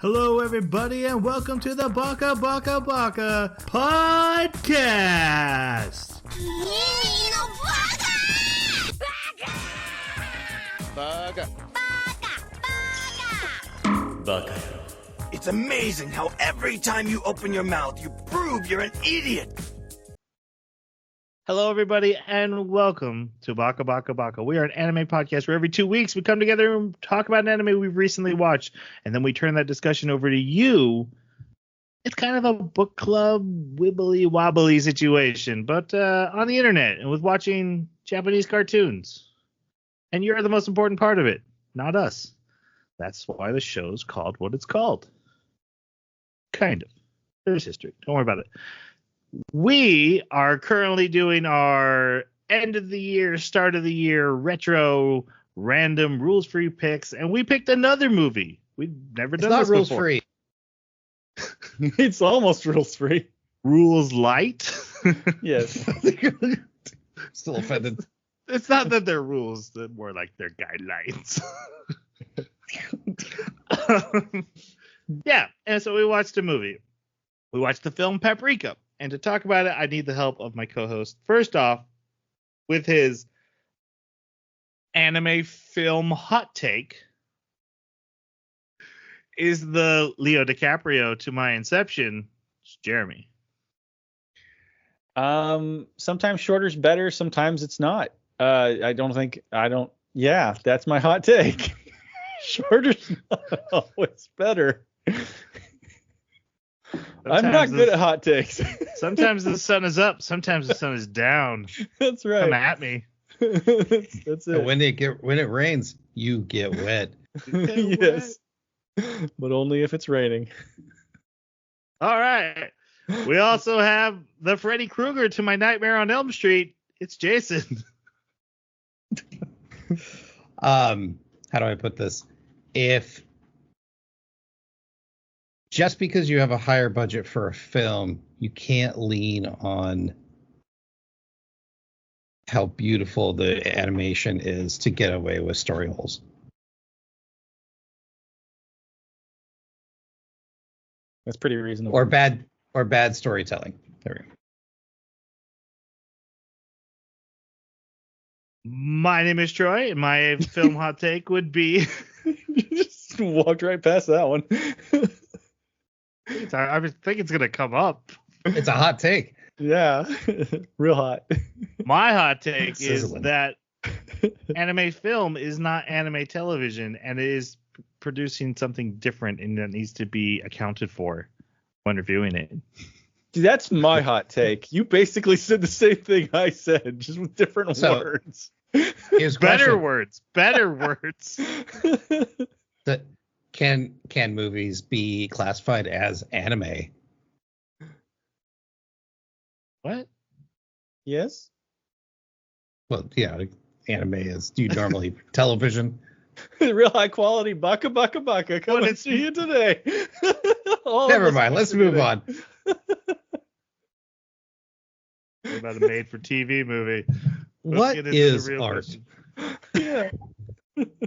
Hello, everybody, and welcome to the Baka podcast. Baka. It's amazing how every time you open your mouth, you prove you're an idiot. Hello, everybody, and welcome to Baka. We are an anime podcast where every 2 weeks we come together and talk about an anime we've recently watched, and then we turn that discussion over to you. It's kind of a book club wibbly wobbly situation, but on the internet and with watching Japanese cartoons. And you're the most important part of it, not us. That's why the show's called what it's called. Kind of. There's history. Don't worry about it. We are currently doing our end of the year, start of the year, retro, random, rules-free picks, and we picked another movie. We've never done this before. It's not rules-free. It's almost rules-free. Rules light? Yes. Still offended. It's not that they're rules, they're more like they're guidelines. Yeah, and so we watched a movie. We watched the film Paprika. And to talk about it, I need the help of my co-host. First off, with his anime film hot take, is the Leo DiCaprio to my Inception. It's Jeremy. Sometimes shorter's better, sometimes it's not. Yeah, that's my hot take. Shorter's not always better. I'm not good at hot takes. Sometimes the sun is up, sometimes the sun is down. That's right. Come at me. That's it. When it rains, you get wet. Yes. But only if it's raining. All right. We also have the Freddy Krueger to my Nightmare on Elm Street. It's Jason. How do I put this? If just because you have a higher budget for a film, you can't lean on how beautiful the animation is to get away with story holes. That's pretty reasonable. Or bad storytelling. There we go. My name is Troy, and my film hot take would be... You just walked right past that one. I think it's going to come up. It's a hot take. Yeah. Real hot. My hot take is Sizzling. that anime film is not anime television, and it is producing something different, and that needs to be accounted for when reviewing it. Dude, that's my hot take. You basically said the same thing I said, just with different words. Better words. Can movies be classified as anime? What? Yes? Well, yeah, anime is normally television. Real high quality Baka coming to you today. Never mind. Let's move on. What about a made-for-TV movie? What is art? Yeah.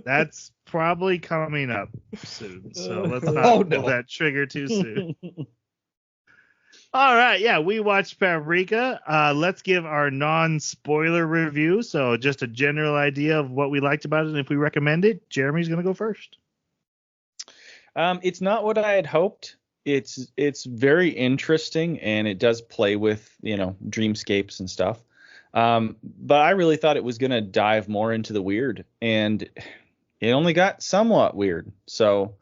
That's probably coming up soon, so let's not pull that trigger too soon. All right, yeah, we watched Paprika. Let's give our non-spoiler review, so just a general idea of what we liked about it and if we recommend it. Jeremy's going to go first. It's not what I had hoped. It's very interesting, and it does play with, dreamscapes and stuff. But I really thought it was going to dive more into the weird, and it only got somewhat weird. So,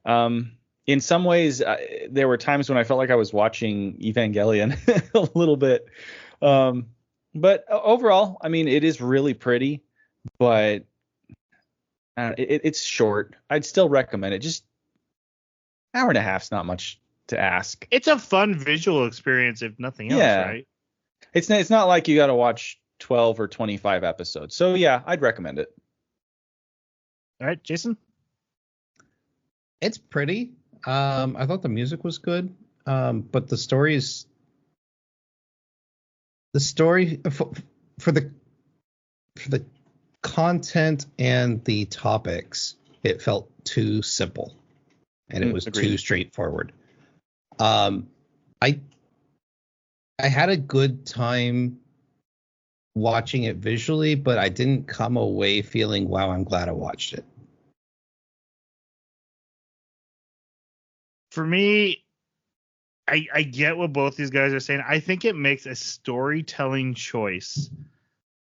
in some ways, there were times when I felt like I was watching Evangelion a little bit. But overall, I mean, it is really pretty, but it's short. I'd still recommend it. Just hour and a half's not much to ask. It's a fun visual experience, if nothing else, right? It's not like you got to watch 12 or 25 episodes. So, yeah, I'd recommend it. All right, Jason? It's pretty. I thought the music was good, but the story for the content and the topics, it felt too simple. and it was agreed. too straightforward. I had a good time watching it visually, but I didn't come away feeling, wow, I'm glad I watched it. For me, I get what both these guys are saying. I think it makes a storytelling choice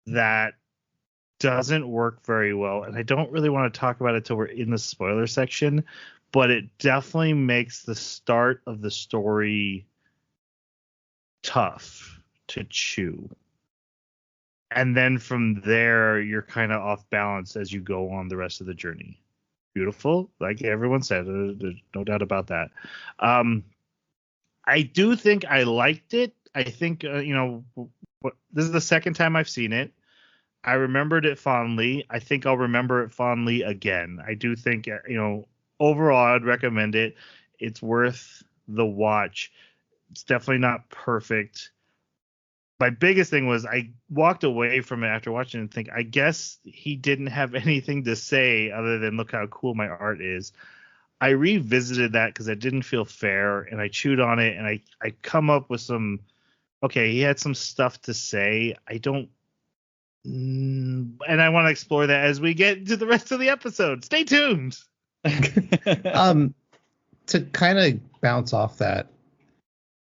that doesn't work very well, and I don't really want to talk about it till we're in the spoiler section, but it definitely makes the start of the story tough to chew. And then from there, you're kind of off balance as you go on the rest of the journey. Beautiful, like everyone said, there's no doubt about that. I do think I liked it. I think, this is the second time I've seen it. I remembered it fondly. I think I'll remember it fondly again. I do think, overall, I'd recommend it. It's worth the watch. It's definitely not perfect. My biggest thing was I walked away from it after watching it and think, I guess he didn't have anything to say other than look how cool my art is. I revisited that because it didn't feel fair, and I chewed on it, and I come up with some, okay, he had some stuff to say. And I want to explore that as we get to the rest of the episode. Stay tuned. To kind of bounce off that,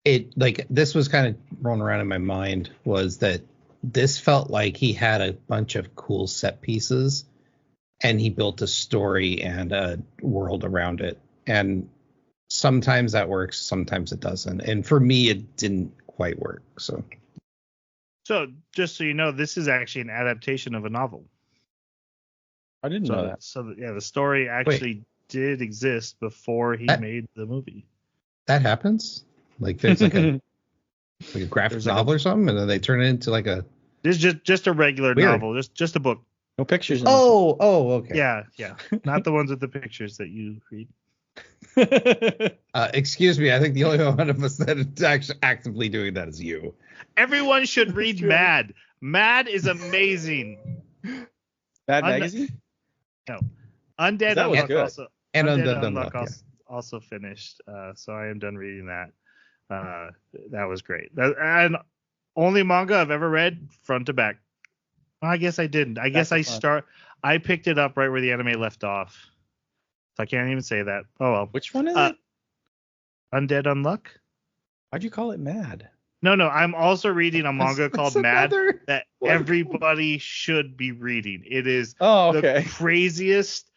this was kind of rolling around in my mind, was that this felt like he had a bunch of cool set pieces and he built a story and a world around it. And sometimes that works, sometimes it doesn't. And for me, it didn't quite work. So just so you know, this is actually an adaptation of a novel. I didn't know that. So the story actually did exist before he made the movie. That happens? Like there's like a graphic novel or something, and then they turn it into like a. This is just a regular novel, just a book. No pictures. Okay. Yeah, not the ones with the pictures that you read. Excuse me, I think the only one of us that is actually actively doing that is you. Everyone should read Mad. Mad is amazing. Mad Magazine? No. Undead Unluck also. And Undead Unluck also finished. So I am done reading that. That was great. And only manga I've ever read front to back. Well, I guess I didn't. I picked it up right where the anime left off. So I can't even say that. Oh well. Which one is it? Undead Unluck. Why'd you call it Mad? No. I'm also reading a manga called Mad that everybody should be reading. It is the craziest,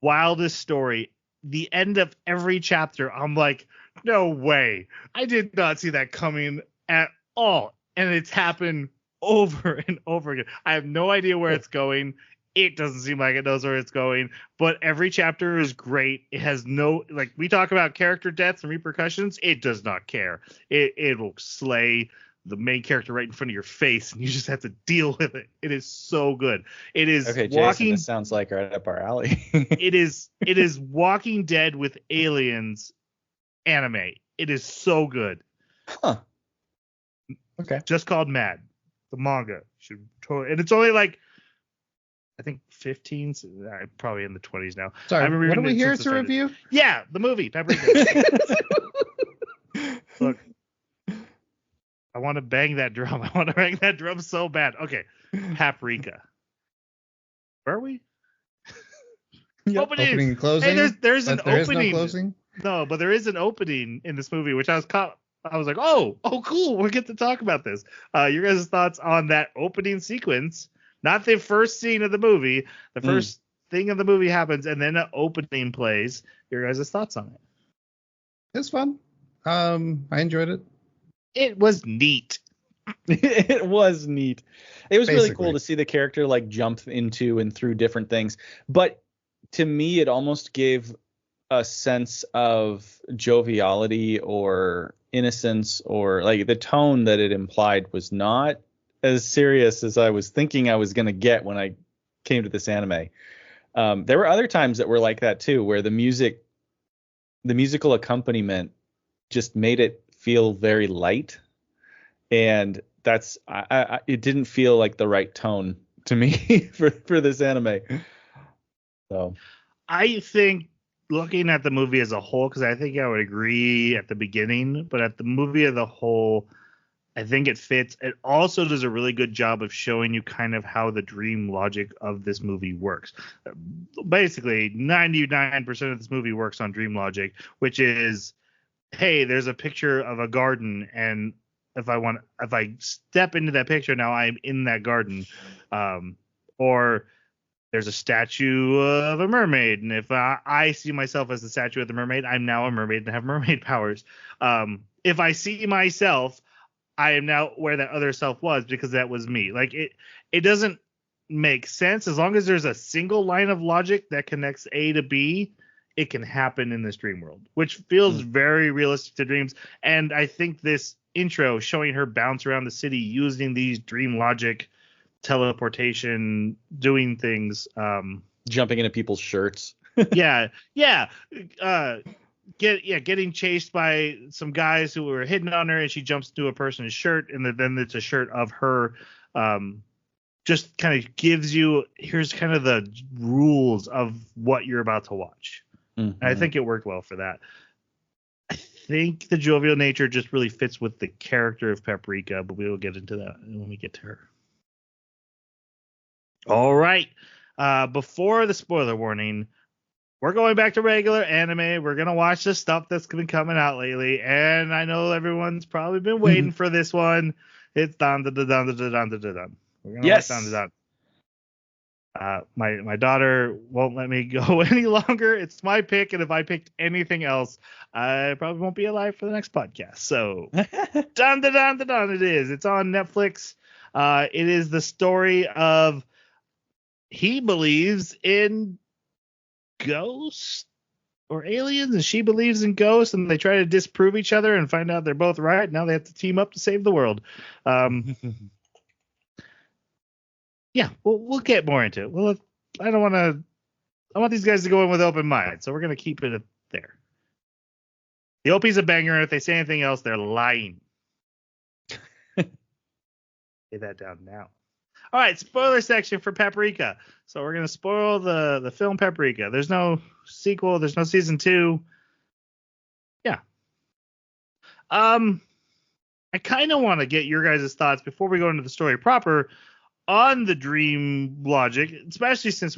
wildest story. The end of every chapter, I'm like, no way. I did not see that coming at all. And it's happened over and over again. I have no idea where it's going. It doesn't seem like it knows where it's going, but every chapter is great. It has we talk about character deaths and repercussions. It does not care. It will slay the main character right in front of your face, and you just have to deal with it. It is so good. It is Jason, this sounds like right up our alley. It is Walking Dead with aliens anime. It is so good. Huh. Okay. Just called Mad. The manga and it's only I think 15, probably in the 20s now. Sorry, what are we here to review? Yeah, the movie, Paprika. Look, I want to bang that drum. I want to bang that drum so bad. Okay, Paprika. Where are we? Opening and closing. Hey, there's an opening. Is no closing? No, but there is an opening in this movie, which I was like, oh, cool. We'll get to talk about this. Your guys' thoughts on that opening sequence. Not the first scene of the movie. The first thing of the movie happens, and then an opening plays. Your guys' thoughts on it? It's fun. I enjoyed it. It was neat. It was neat. It was really cool to see the character jump into and through different things. But to me, it almost gave a sense of joviality or innocence, or the tone that it implied was not as serious as I was thinking I was going to get when I came to this anime. There were other times that were like that too, where the musical accompaniment just made it feel very light, and that's it didn't feel like the right tone to me for this anime. So I think looking at the movie as a whole, because I think I would agree at the beginning, but at the movie as a whole, I think it fits. It also does a really good job of showing you kind of how the dream logic of this movie works. Basically, 99% of this movie works on dream logic, which is, hey, there's a picture of a garden, and if I step into that picture, now I'm in that garden. Or there's a statue of a mermaid, and if I see myself as the statue of the mermaid, I'm now a mermaid and have mermaid powers. If I see myself, I am now where that other self was, because that was me. Like, it doesn't make sense. As long as there's a single line of logic that connects A to B, it can happen in this dream world, which feels very realistic to dreams. And I think this intro showing her bounce around the city using these dream logic, teleportation, doing things, jumping into people's shirts. Getting chased by some guys who were hitting on her, and she jumps into a person's shirt, and then it's a shirt of her. Just kind of gives you, here's kind of the rules of what you're about to watch. And I think it worked well for that. I think the jovial nature just really fits with the character of Paprika, but we will get into that when we get to her. All right. Before the spoiler warning, we're going back to regular anime. We're going to watch the stuff that's been coming out lately. And I know everyone's probably been waiting for this one. It's Dandadan. We're going to watch Dandadan. My daughter won't let me go any longer. It's my pick. And if I picked anything else, I probably won't be alive for the next podcast. So Dandadan it is. It's on Netflix. It is the story of, he believes in ghosts or aliens, and she believes in ghosts, and they try to disprove each other and find out they're both right. Now they have to team up to save the world. Yeah, we'll get more into it. Well, I want these guys to go in with open minds, so we're going to keep it there. The OP's a banger, and if they say anything else, they're lying. Get that down now. All right, spoiler section for Paprika. So we're going to spoil the film Paprika. There's no sequel. There's no season 2. Yeah. I kind of want to get your guys' thoughts before we go into the story proper on the dream logic, especially since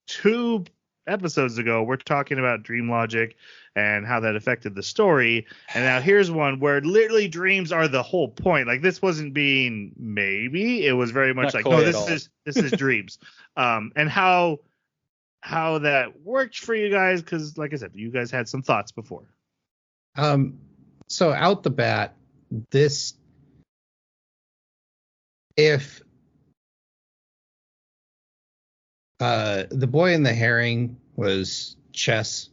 2 episodes ago, we're talking about dream logic and how that affected the story. And now here's one where literally dreams are the whole point. Like, this wasn't being maybe, it was very much like, no, this is dreams. And how that worked for you guys, because like I said, you guys had some thoughts before. So out the bat, if the boy in the herring was chess,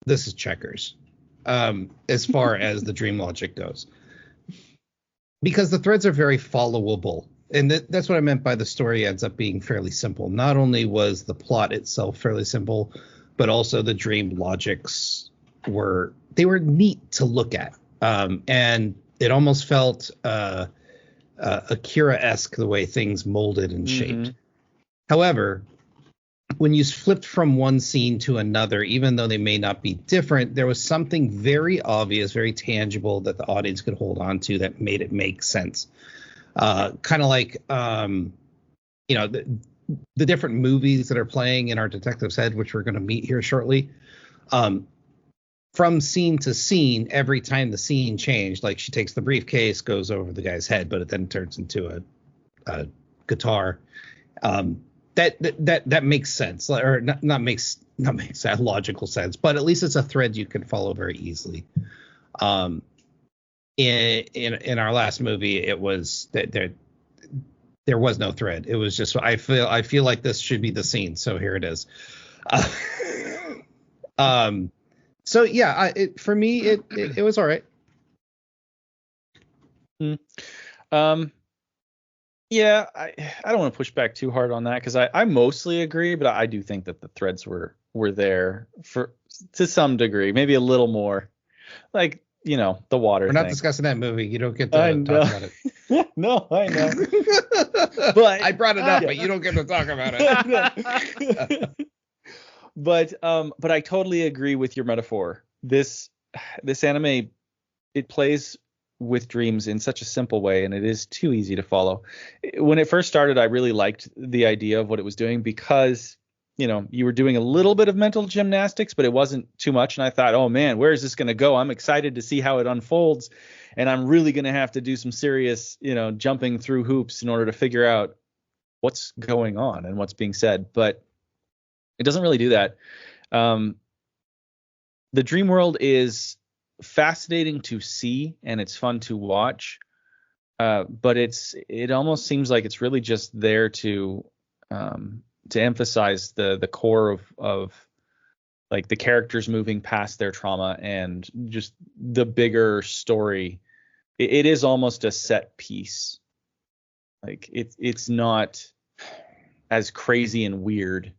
this is checkers, as far as the dream logic goes, because the threads are very followable. And that's what I meant by the story ends up being fairly simple. Not only was the plot itself fairly simple, but also the dream logics were neat to look at. And it almost felt Akira-esque the way things molded and shaped. However, when you flipped from one scene to another, even though they may not be different, there was something very obvious, very tangible that the audience could hold on to that made it make sense. Kind of like, the different movies that are playing in our detective's head, which we're going to meet here shortly. From scene to scene, every time the scene changed, like she takes the briefcase, goes over the guy's head, but it then turns into a guitar. That makes sense, or not makes that logical sense, but at least it's a thread you can follow very easily. In our last movie, it was that there was no thread. It was just I feel like this should be the scene, so here it is. So yeah, for me it was all right. Yeah, I don't want to push back too hard on that, because I mostly agree, but I do think that the threads were there to some degree, maybe a little more, like, the water. We're not discussing that movie. You don't get to talk about it. No, I know. But I brought it up, but you don't get to talk about it. But I totally agree with your metaphor. This anime, it plays with dreams in such a simple way, and it is too easy to follow. When it first started, I really liked the idea of what it was doing because, you were doing a little bit of mental gymnastics, but it wasn't too much. And I thought, oh man, where is this going to go? I'm excited to see how it unfolds. And I'm really going to have to do some serious, jumping through hoops in order to figure out what's going on and what's being said. But it doesn't really do that. The dream world is fascinating to see and it's fun to watch. But it almost seems like it's really just there to emphasize the core of like the characters moving past their trauma and just the bigger story. It is almost a set piece. Like it's not as crazy and weird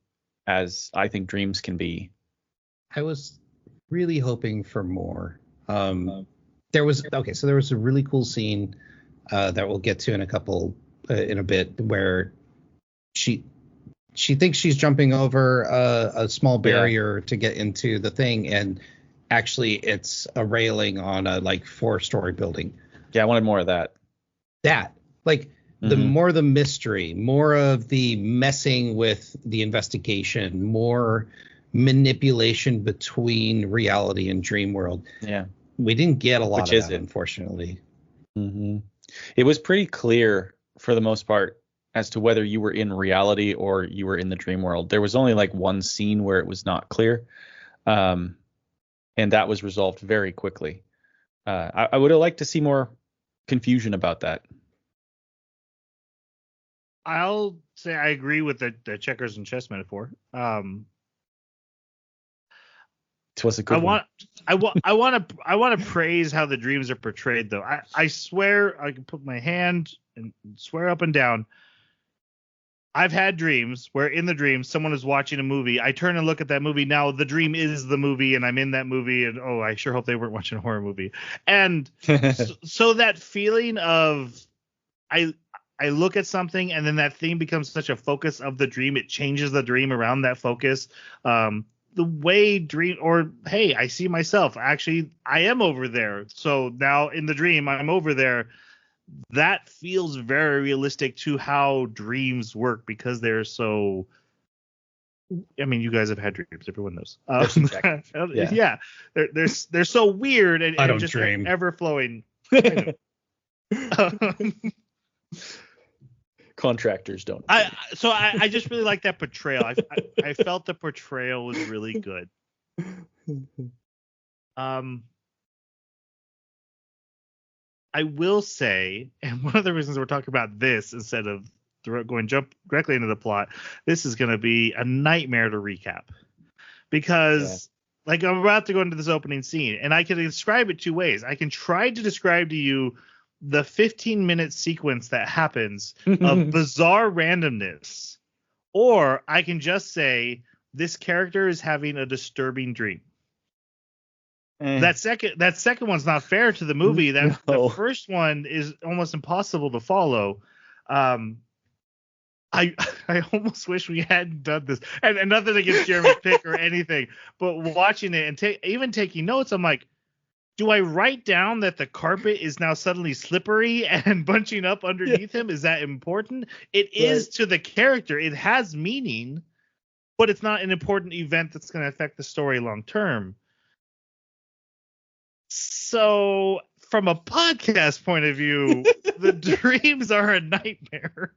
as I think dreams can be. I was really hoping for more. There was a really cool scene that we'll get to in a bit where she thinks she's jumping over a small barrier to get into the thing, and actually it's a railing on a 4-story building. Yeah, I wanted more of that. The more the mystery, more of the messing with the investigation, more manipulation between reality and dream world. Yeah. We didn't get a lot of that, unfortunately. Mm-hmm. It was pretty clear for the most part as to whether you were in reality or you were in the dream world. There was only one scene where it was not clear. And that was resolved very quickly. I would have liked to see more confusion about that. I'll say I agree with the checkers and chess metaphor. It was a good one. I want to praise how the dreams are portrayed, though. I swear I can put my hand and swear up and down. I've had dreams where in the dream someone is watching a movie. I turn and look at that movie. Now the dream is the movie, and I'm in that movie. And I sure hope they weren't watching a horror movie. And so that feeling of I look at something and then that thing becomes such a focus of the dream. It changes the dream around that focus. The way hey, I see myself. Actually, I am over there. So now in the dream, I'm over there. That feels very realistic to how dreams work because they're so. I mean, you guys have had dreams. Everyone knows. Yeah. They're so weird and, I don't just dream. Ever flowing. Contractors don't. I just really like that portrayal. I felt the portrayal was really good. I will say, and one of the reasons we're talking about this instead of jump directly into the plot, this is going to be a nightmare to recap because I'm about to go into this opening scene and I can describe it two ways. I can try to describe to you the 15-minute sequence that happens of bizarre randomness, or I can just say this character is having a disturbing dream. That second one's not fair to the movie. The first one is almost impossible to follow. I almost wish we hadn't done this, and nothing against Jeremy's pick or anything, but watching it and even taking notes, I'm like, do I write down that the carpet is now suddenly slippery and bunching up underneath him? Is that important? It is to the character. It has meaning, but it's not an important event that's going to affect the story long term. So from a podcast point of view, the dreams are a nightmare.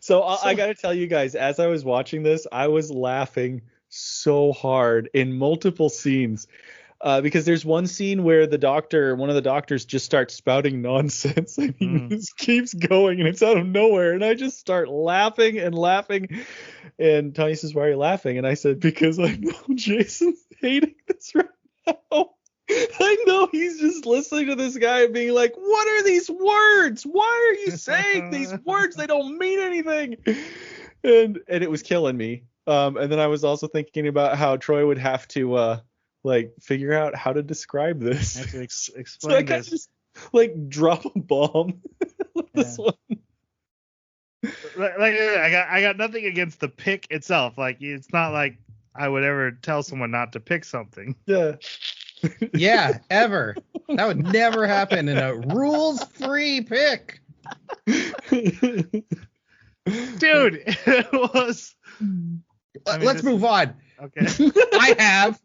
So I got to tell you guys, as I was watching this, I was laughing so hard in multiple scenes. Because there's one scene where one of the doctors just starts spouting nonsense and he just keeps going and it's out of nowhere. And I just start laughing and laughing. And Tony says, "Why are you laughing?" And I said, "Because I know Jason's hating this right now. I know he's just listening to this guy and being like, what are these words? Why are you saying these words? They don't mean anything." And it was killing me. And then I was also thinking about how Troy would have to figure out how to describe this. I have to explain so I this. Just drop a bomb with this one. I got nothing against the pick itself. It's not like I would ever tell someone not to pick something. Yeah. Yeah, ever. That would never happen in a rules-free pick. Dude, it was. Let's move on. Okay. I have.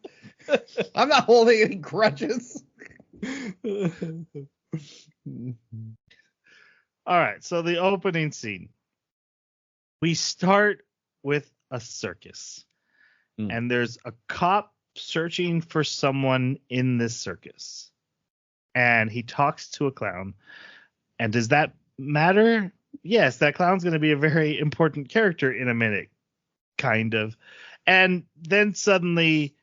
I'm not holding any grudges. All right, so the opening scene. We start with a circus. And there's a cop searching for someone in this circus. And he talks to a clown. And does that matter? Yes, that clown's going to be a very important character in a minute. Kind of. And then suddenly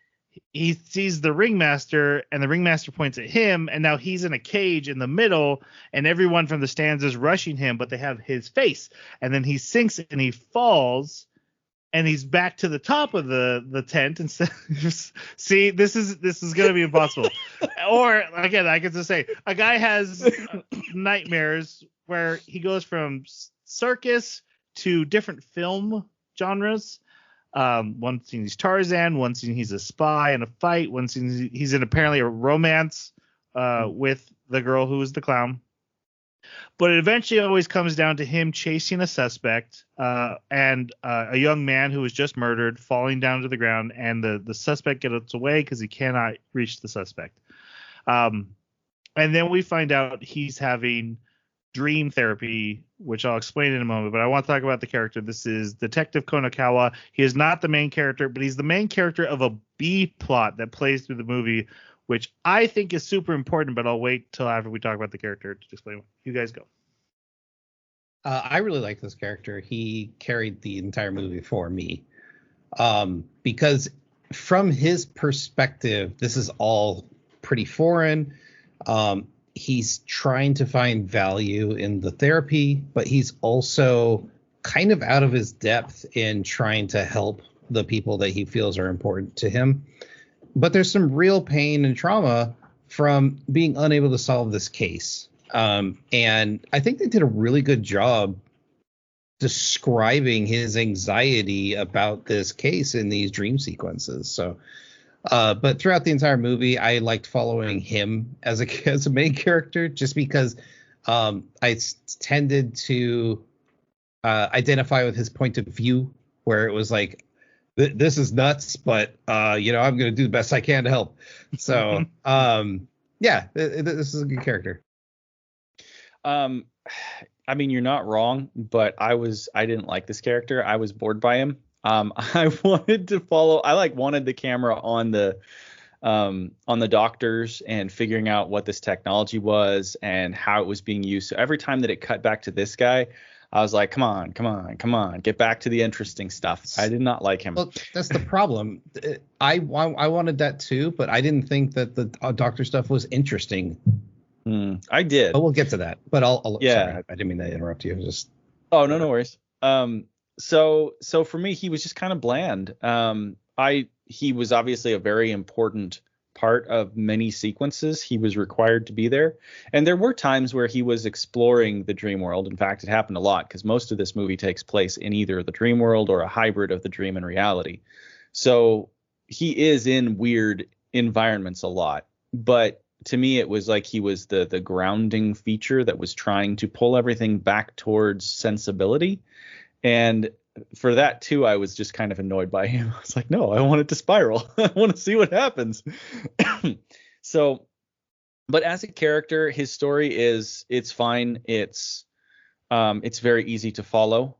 he sees the ringmaster, and the ringmaster points at him, and now he's in a cage in the middle, and everyone from the stands is rushing him, but they have his face. And then he sinks and he falls, and he's back to the top of the tent. And see, this is going to be impossible. Or again, I get to say, a guy has nightmares where he goes from circus to different film genres. One scene he's Tarzan, one scene he's a spy in a fight, one scene he's in apparently a romance with the girl who is the clown. But it eventually always comes down to him chasing a suspect and a young man who was just murdered falling down to the ground, and the suspect gets away because he cannot reach the suspect. And then we find out he's having dream therapy, which I'll explain in a moment, but I want to talk about the character. This is Detective Konakawa. He is not the main character, but he's the main character of a B plot that plays through the movie, which I think is super important, but I'll wait till after we talk about the character to explain. You guys go. I really like this character. He carried the entire movie for me. Because from his perspective, this is all pretty foreign. He's trying to find value in the therapy, but he's also kind of out of his depth in trying to help the people that he feels are important to him. But there's some real pain and trauma from being unable to solve this case. And I think they did a really good job describing his anxiety about this case in these dream sequences. So, but throughout the entire movie, I liked following him as a main character, just because I tended to identify with his point of view, where it was like, this is nuts, but I'm going to do the best I can to help. So, yeah, this is a good character. I mean, you're not wrong, but I didn't like this character. I was bored by him. I wanted to follow. I wanted the camera on the doctors and figuring out what this technology was and how it was being used. So every time that it cut back to this guy, I was like, come on, get back to the interesting stuff. I did not like him. Well, that's the problem. I wanted that too, but I didn't think that the doctor stuff was interesting. I did. But we'll get to that. But I'll yeah. Sorry, I didn't mean to interrupt you. Oh, no worries. So for me, he was just kind of bland. He was obviously a very important part of many sequences. He was required to be there. And there were times where he was exploring the dream world. In fact, it happened a lot because most of this movie takes place in either the dream world or a hybrid of the dream and reality. So he is in weird environments a lot. But to me, it was like he was the grounding feature that was trying to pull everything back towards sensibility. And for that, too, I was just kind of annoyed by him. I was like, no, I want it to spiral. I want to see what happens. So, but as a character, his story it's fine. It's very easy to follow.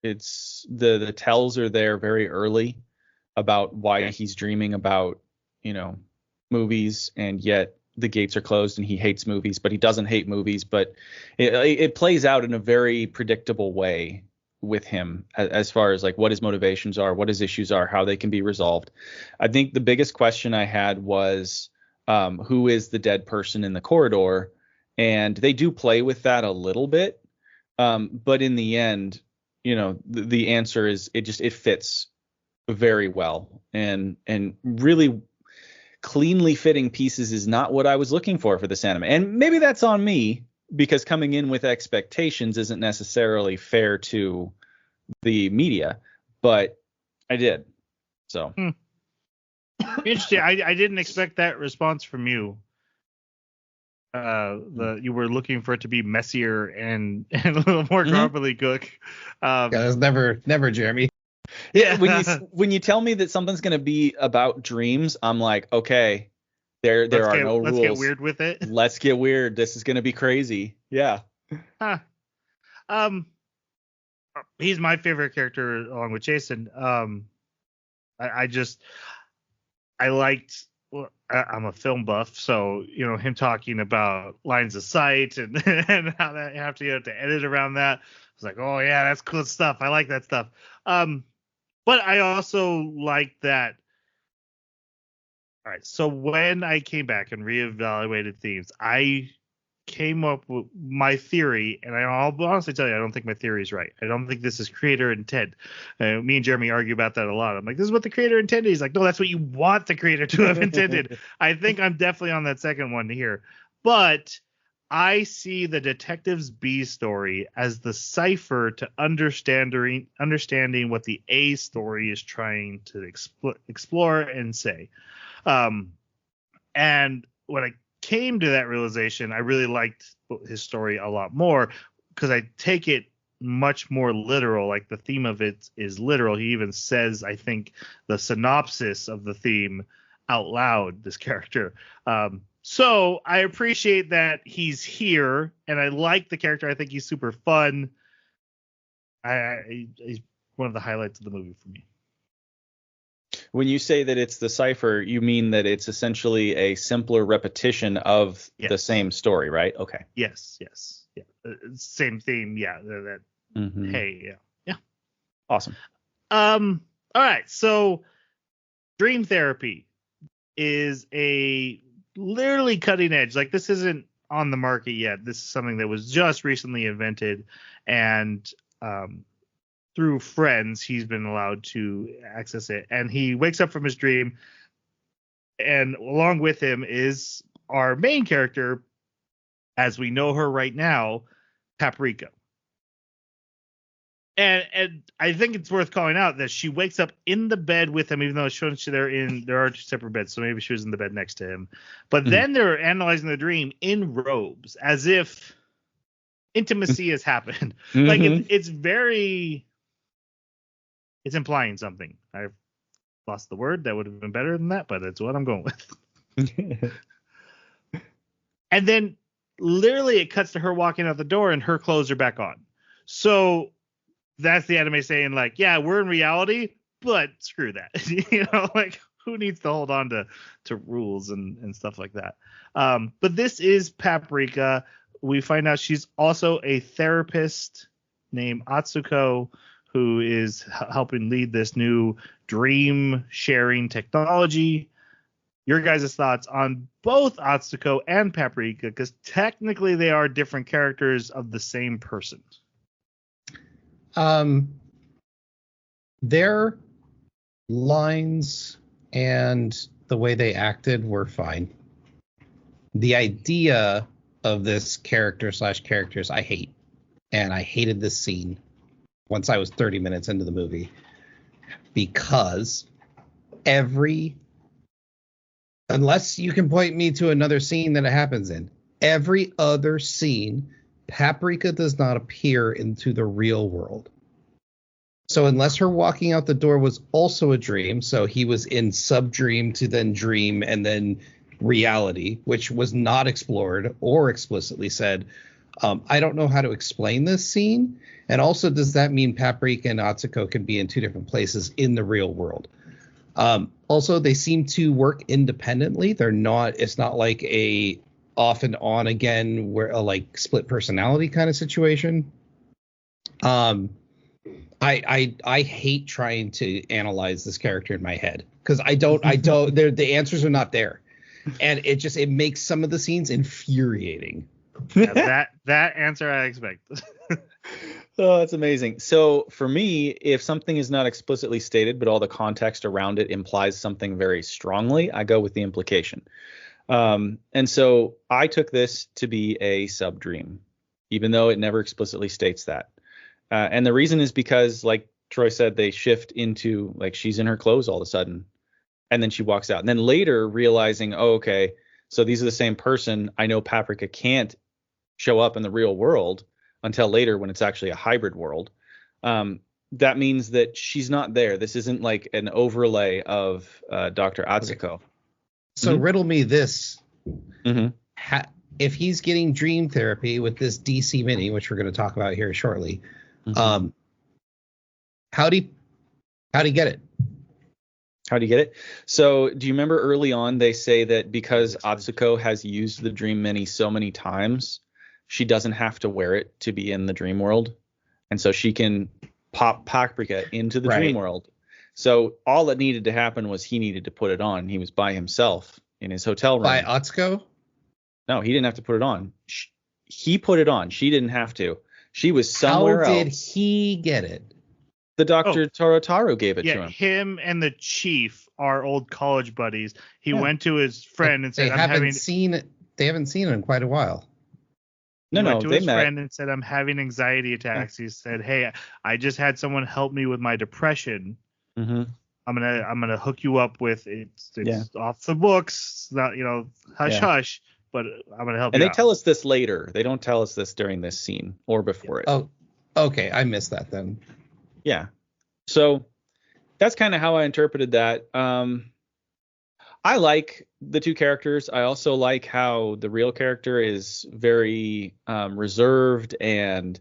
It's the tells are there very early about why he's dreaming about, movies, and yet the gates are closed and he hates movies, but he doesn't hate movies. But it plays out in a very predictable way with him as far as what his motivations are, what his issues are, how they can be resolved. I think the biggest question I had was who is the dead person in the corridor? And they do play with that a little bit. But in the end, the answer is it fits very well, and really cleanly fitting pieces is not what I was looking for this anime. And maybe that's on me, because coming in with expectations isn't necessarily fair to the media, but I did. So Interesting. I didn't expect that response from you. You were looking for it to be messier and a little more gobbledygook. Yeah, that's never Jeremy. Yeah, when you tell me that something's going to be about dreams, I'm like, okay, there are no rules. Let's get weird with it. Let's get weird. This is going to be crazy. Yeah. Huh. He's my favorite character along with Jason. I liked. Well, I'm a film buff, so him talking about lines of sight and and how that you have to edit around that. I was like, oh yeah, that's cool stuff. I like that stuff. But I also like that. All right, so when I came back and reevaluated themes, I came up with my theory, and I'll honestly tell you, I don't think my theory is right. I don't think this is creator intent. Me and Jeremy argue about that a lot. I'm like, this is what the creator intended. He's like, no, that's what you want the creator to have intended. I think I'm definitely on that second one here. But I see the Detective's B story as the cipher to understanding what the A story is trying to explore and say. And when I came to that realization, I really liked his story a lot more because I take it much more literal. Like the theme of it is literal. He even says, I think, the synopsis of the theme out loud, this character. So I appreciate that he's here, and I like the character. I think he's super fun. He's one of the highlights of the movie for me. When you say that it's the cipher, you mean that it's essentially a simpler repetition of the same story, right? Okay. Yes. Yeah. Same theme. Yeah. Hey. Yeah. Awesome. All right. So, dream therapy is a literally cutting edge. Like, this isn't on the market yet. This is something that was just recently invented, and through friends, he's been allowed to access it. And he wakes up from his dream, and along with him is our main character, as we know her right now, Paprika. And I think it's worth calling out that she wakes up in the bed with him, even though it's shown there are two separate beds, so maybe she was in the bed next to him. But then they're analyzing the dream in robes, as if intimacy has happened. Like it's implying something. I've lost the word. That would have been better than that, but it's what I'm going with. And then literally it cuts to her walking out the door and her clothes are back on. So that's the anime saying, like, yeah, we're in reality, but screw that. Like, who needs to hold on to rules and stuff like that? But this is Paprika. We find out she's also a therapist named Atsuko, who is helping lead this new dream sharing technology. Your guys' thoughts on both Atsuko and Paprika, because technically they are different characters of the same person. Their lines and the way they acted were fine. The idea of this characters I hate, and I hated this scene once I was 30 minutes into the movie, because unless you can point me to another scene that it happens in, every other scene, Paprika does not appear into the real world. So unless her walking out the door was also a dream, so he was in sub-dream to then dream and then reality, which was not explored or explicitly said, I don't know how to explain this scene. And also, does that mean Paprika and Atsuko can be in two different places in the real world? Also, they seem to work independently. It's not like a off and on again, where a like split personality kind of situation. I hate trying to analyze this character in my head, because the answers are not there. And it makes some of the scenes infuriating. Yeah, that answer I expect. Oh, that's amazing. So for me, if something is not explicitly stated, but all the context around it implies something very strongly, I go with the implication. And so I took this to be a sub-dream, even though it never explicitly states that. And the reason is because, like Troy said, they shift into like she's in her clothes all of a sudden, and then she walks out. And then later realizing, oh, okay, so these are the same person. I know Paprika can't show up in the real world until later when it's actually a hybrid world. That means that she's not there. This isn't like an overlay of Dr. Atsuko. Okay. So riddle me this. Mm-hmm. If he's getting dream therapy with this DC mini, which we're going to talk about here shortly, how'd he get it? How do you get it? So do you remember early on they say that because Atsuko has used the dream mini so many times, she doesn't have to wear it to be in the dream world. And so she can pop Paprika into the dream world. So all that needed to happen was he needed to put it on. He was by himself in his hotel room. By Atsuko? No, he didn't have to put it on. He put it on. She didn't have to. She was somewhere else. How did he get it? The Dr. Torotaro gave it to him. Yeah, him and the chief are old college buddies. He went to his friend and said, they haven't seen it in quite a while. He went to his friend and said, I'm having anxiety attacks. He said, hey, I just had someone help me with my depression. Mm-hmm. I'm gonna hook you up with it's off the books, not hush, but I'm gonna help you. And they out. tell us this later. They don't tell us this during this scene or before it. Oh, okay, I missed that then. Yeah. So that's kind of how I interpreted that. I like the two characters. I also like how the real character is very reserved, and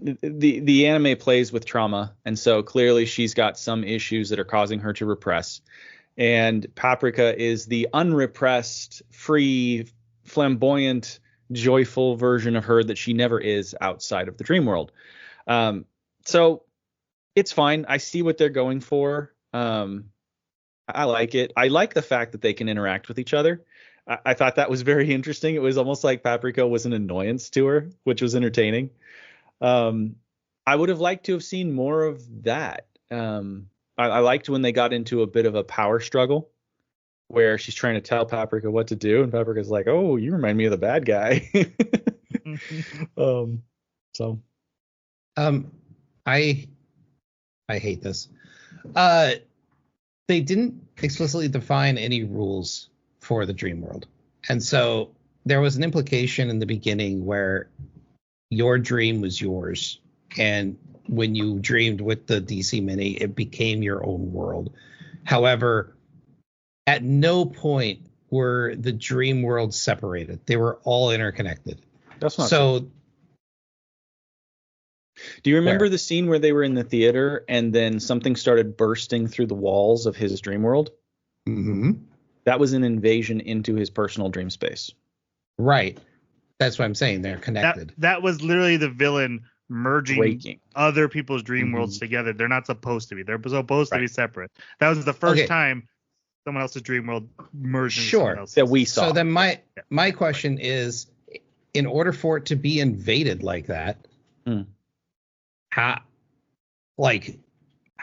the anime plays with trauma, and so clearly she's got some issues that are causing her to repress. And Paprika is the unrepressed, free, flamboyant, joyful version of her that she never is outside of the dream world. So it's fine. I see what they're going for. I like it. I like the fact that they can interact with each other. I thought that was very interesting. It was almost like Paprika was an annoyance to her, which was entertaining. I would have liked to have seen more of that. I liked when they got into a bit of a power struggle where she's trying to tell Paprika what to do, and Paprika's like, "Oh, you remind me of the bad guy." I hate this. They didn't explicitly define any rules for the dream world. And so there was an implication in the beginning where your dream was yours. And when you dreamed with the DC Mini, it became your own world. However, at no point were the dream worlds separated. They were all interconnected. That's not true. Do you remember the scene where they were in the theater and then something started bursting through the walls of his dream world? Mm-hmm. That was an invasion into his personal dream space. Right. That's what I'm saying. They're connected. That was literally the villain merging other people's dream worlds together. They're not supposed to be. They're supposed to be separate. That was the first time someone else's dream world merged into someone else's. That we saw. So then my question is, in order for it to be invaded like that, how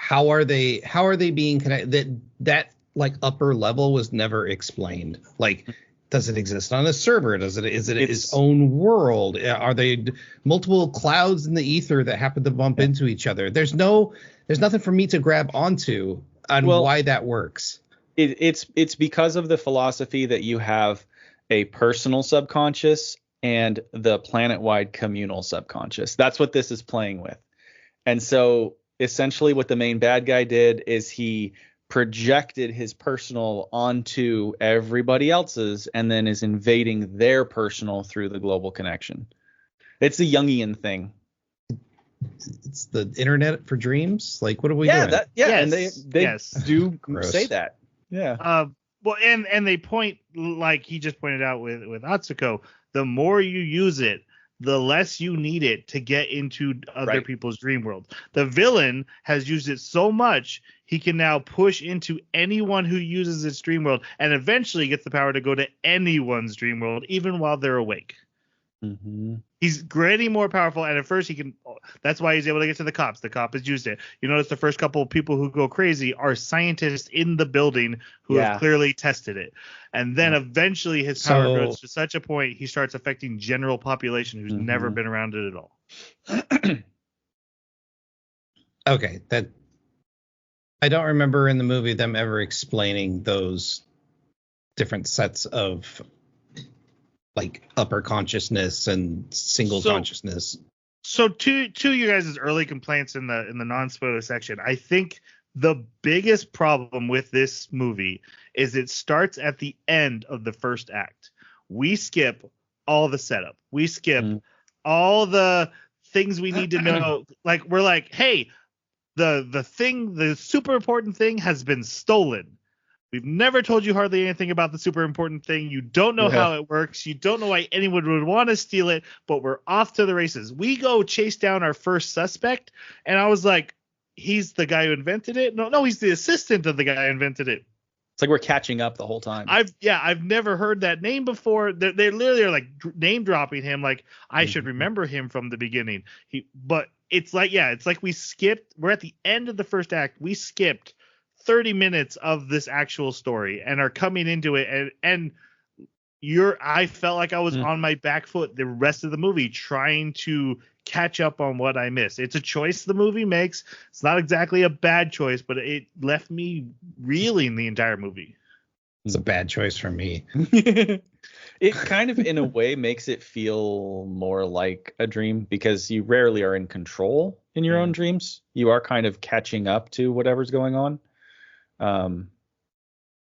are they being connected? That like upper level was never explained. Like, does it exist on a server? Is it its own world? Are they multiple clouds in the ether that happen to bump into each other? There's nothing for me to grab onto on why that works. It's because of the philosophy that you have a personal subconscious and the planet-wide communal subconscious. That's what this is playing with. And so essentially what the main bad guy did is he projected his personal onto everybody else's and then is invading their personal through the global connection. It's the Jungian thing. It's the internet for dreams. Like, what are we doing? And they do say that. Yeah. Well, and they point, like he just pointed out with Atsuko, the more you use it, the less you need it to get into other people's dream world. The villain has used it so much, he can now push into anyone who uses its dream world and eventually gets the power to go to anyone's dream world, even while they're awake. Mm-hmm. He's getting more powerful, and at first he can. That's why he's able to get to the cops. The cop has used it. You notice the first couple of people who go crazy are scientists in the building who have clearly tested it, and then eventually his power grows to such a point he starts affecting general population who's never been around it at all. Okay, that I don't remember in the movie them ever explaining those different sets of like upper consciousness and single consciousness. So to you guys' early complaints in the non-spoiler section, I think the biggest problem with this movie is it starts at the end of the first act. We skip all the setup. We skip all the things we need to know. Like we're like, hey, the super important thing has been stolen. We've never told you hardly anything about the super important thing. You don't know how it works. You don't know why anyone would want to steal it, but we're off to the races. We go chase down our first suspect, and I was like, he's the guy who invented it? No, he's the assistant of the guy who invented it. It's like we're catching up the whole time. I've never heard that name before. They literally are like name dropping him, like I should remember him from the beginning. But it's like we're at the end of the first act. We skipped 30 minutes of this actual story and are coming into it, and I felt like I was on my back foot the rest of the movie trying to catch up on what I missed. It's a choice the movie makes. It's not exactly a bad choice, but it left me reeling the entire movie. It's a bad choice for me. It kind of in a way makes it feel more like a dream because you rarely are in control in your own dreams. You are kind of catching up to whatever's going on.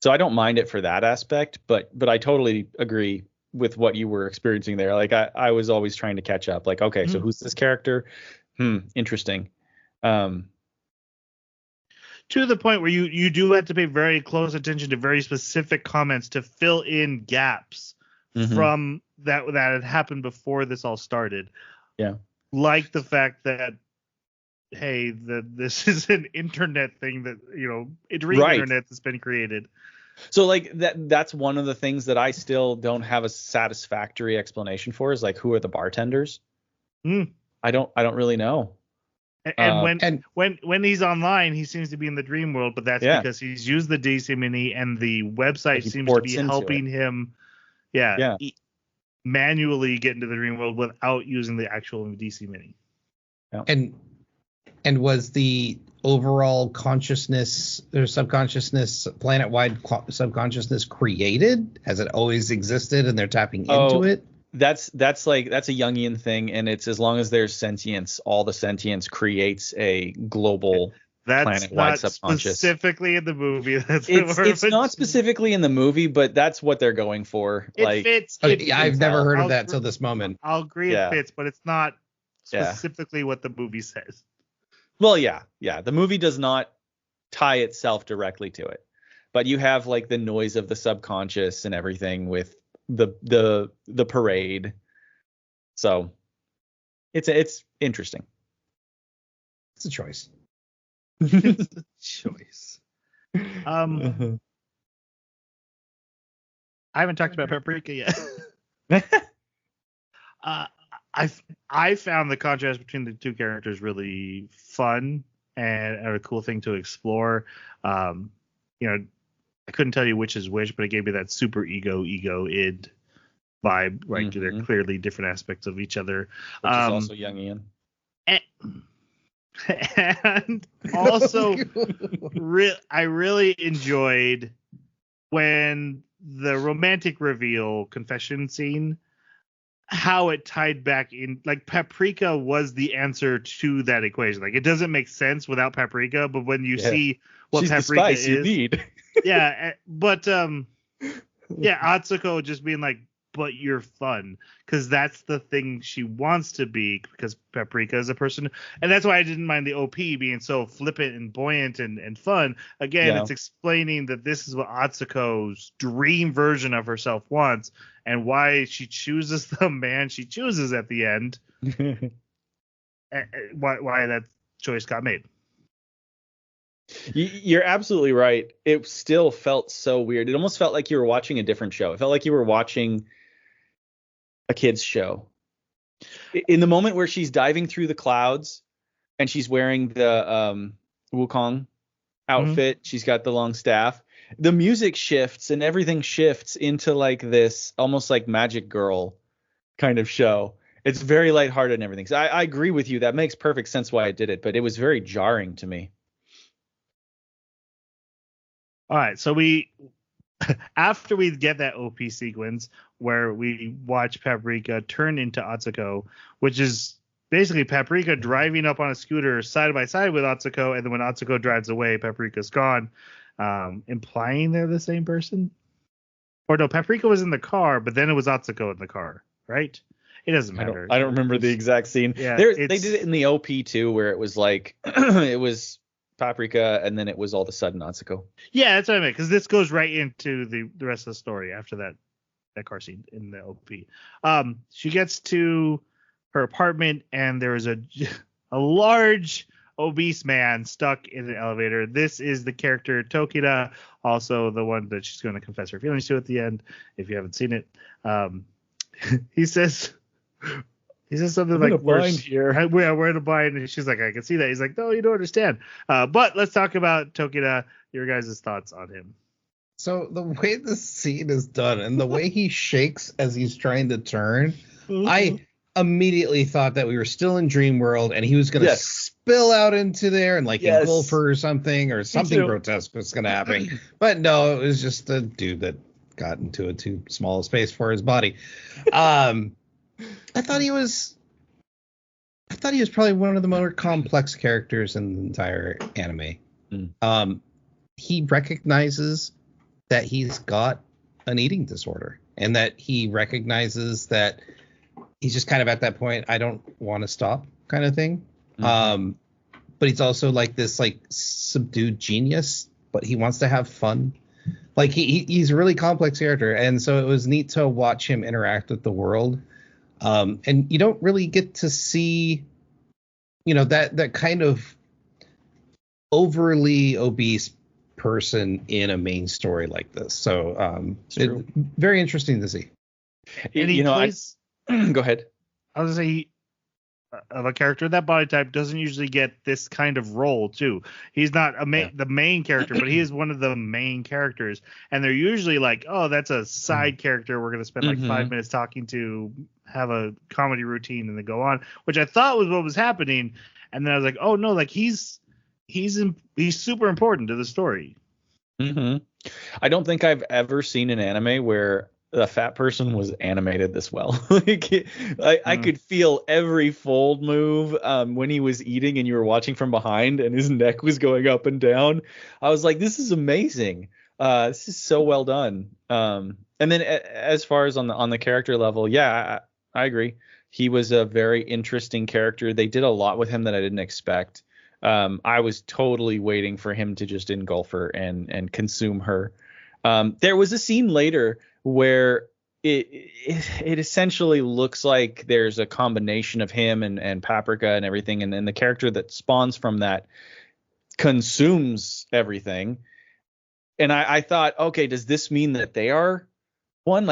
So I don't mind it for that aspect, but I totally agree with what you were experiencing there. Like I was always trying to catch up. Like, okay, so who's this character? Interesting. To the point where you do have to pay very close attention to very specific comments to fill in gaps from that had happened before this all started. Yeah. Like the fact that, hey, this is an internet thing that, internet that's been created. So like that's one of the things that I still don't have a satisfactory explanation for is like, who are the bartenders? I don't really know. And when he's online, he seems to be in the dream world, but that's because he's used the DC Mini and the website seems to be helping him manually get into the dream world without using the actual DC Mini. Yeah. And was the overall consciousness or subconsciousness, planet-wide subconsciousness created? Has it always existed and they're tapping into it? That's a Jungian thing, and it's as long as there's sentience, all the sentience creates a global planet-wide subconscious. Specifically in the movie. It's not specifically in the movie, but that's what they're going for. It fits. I've never heard of that till this moment. I'll agree it fits, but it's not specifically what the movie says. Well, yeah. The movie does not tie itself directly to it, but you have like the noise of the subconscious and everything with the parade. So it's interesting. It's a choice. Choice. I haven't talked about Paprika yet. I found the contrast between the two characters really fun and a cool thing to explore. I couldn't tell you which is which, but it gave me that super id vibe. Like they're clearly different aspects of each other. Which is also Jungian. And also, I really enjoyed when the romantic reveal confession scene, how it tied back in. Like Paprika was the answer to that equation. Like it doesn't make sense without Paprika, but when you see what She's Paprika the spice is, you need. Atsuko just being like, but you're fun, because that's the thing she wants to be, because Paprika is a person, and that's why I didn't mind the OP being so flippant and buoyant and fun. Again, it's explaining that this is what Atsuko's dream version of herself wants, and why she chooses the man she chooses at the end. why that choice got made. You're absolutely right. It still felt so weird. It almost felt like you were watching a different show. It felt like you were watching a kid's show. In the moment where she's diving through the clouds and she's wearing the Wukong outfit, she's got the long staff. The music shifts and everything shifts into like this almost like Magic Girl kind of show. It's very lighthearted and everything. So I agree with you. That makes perfect sense why I did it, but it was very jarring to me. All right, so after we get that OP sequence where we watch Paprika turn into Atsuko, which is basically Paprika driving up on a scooter side by side with Atsuko, and then when Atsuko drives away, Paprika's gone, implying they're the same person. Or no, Paprika was in the car, but then it was Atsuko in the car, right? It doesn't matter. I don't remember the exact scene. Yeah, they did it in the OP too, where it was like it was Paprika, and then it was all of a sudden Atsuko. Yeah, that's what I meant, because this goes right into the rest of the story after that car scene in the OP. She gets to her apartment, and there is a large obese man stuck in an elevator. This is the character Tokita, also the one that she's going to confess her feelings to at the end, if you haven't seen it. He says something like, we're in a bind, and she's like, I can see that. He's like, no, you don't understand. But let's talk about Tokita, your guys' thoughts on him. So the way the scene is done and the way he shakes as he's trying to turn, I immediately thought that we were still in Dream World and he was going to spill out into there and engulf her or something grotesque was going to happen. But no, it was just a dude that got into a too small a space for his body. I thought he was probably one of the more complex characters in the entire anime. He recognizes that he's got an eating disorder and that he recognizes that he's just kind of at that point, I don't want to stop kind of thing. But he's also this subdued genius, but he wants to have fun. He's a really complex character. And so it was neat to watch him interact with the world. And you don't really get to see, that kind of overly obese person in a main story like this. So very interesting to see. And he plays, go ahead. I was going to say, of a character that body type doesn't usually get this kind of role too. He's not the main character, but he is one of the main characters, and they're usually like, oh, that's a side character we're going to spend 5 minutes talking to, have a comedy routine, and then go on, which I thought was what was happening. And then I was like, oh no, he's super important to the story. I don't think I've ever seen an anime where the fat person was animated this well. I could feel every fold move when he was eating and you were watching from behind and his neck was going up and down. I was like, this is amazing. This is so well done. And then as far as on the character level, I agree. He was a very interesting character. They did a lot with him that I didn't expect. I was totally waiting for him to just engulf her and consume her. There was a scene later where it essentially looks like there's a combination of him and Paprika and everything, and then the character that spawns from that consumes everything. And I thought, okay, does this mean that they are one?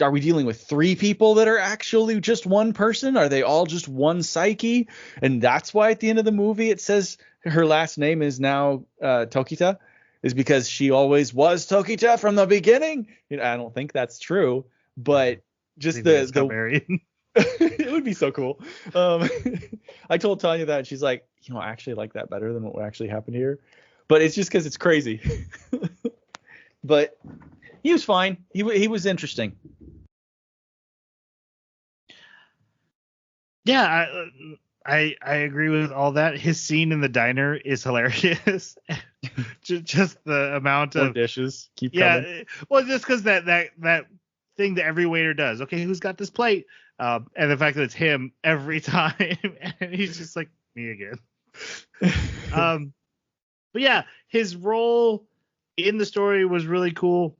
Are we dealing with three people that are actually just one person? Are they all just one psyche? And that's why at the end of the movie it says her last name is now Tokita, is because she always was Tokita from the beginning. I don't think that's true, but just the it would be so cool. I told Tanya that, and she's like, I actually like that better than what actually happened here. But it's just because it's crazy. But he was fine. He was interesting. Yeah, I agree with all that. His scene in the diner is hilarious. just the amount of dishes keep coming. Well, just because that thing that every waiter does. Okay, who's got this plate? And the fact that it's him every time, and he's just like, me again. But yeah, his role in the story was really cool.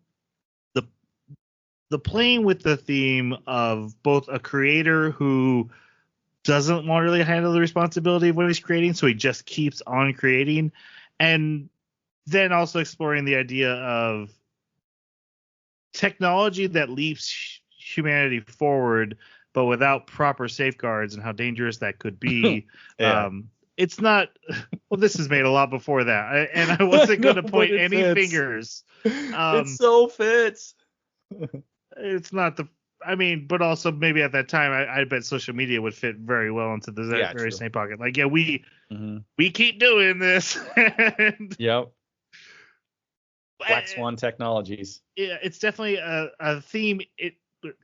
The playing with the theme of both a creator who doesn't want to really handle the responsibility of what he's creating, so he just keeps on creating, and then also exploring the idea of technology that leaps humanity forward, but without proper safeguards, and how dangerous that could be. It's not. Well, this is made a lot before that, and I wasn't going to point any fingers. It so fits. It's not the. I mean, but also maybe at that time, I bet social media would fit very well into the very true. same pocket. Like, yeah, we Mm-hmm. keep doing this. And, Yep. Black Swan Technologies. Yeah, it's definitely a theme. It,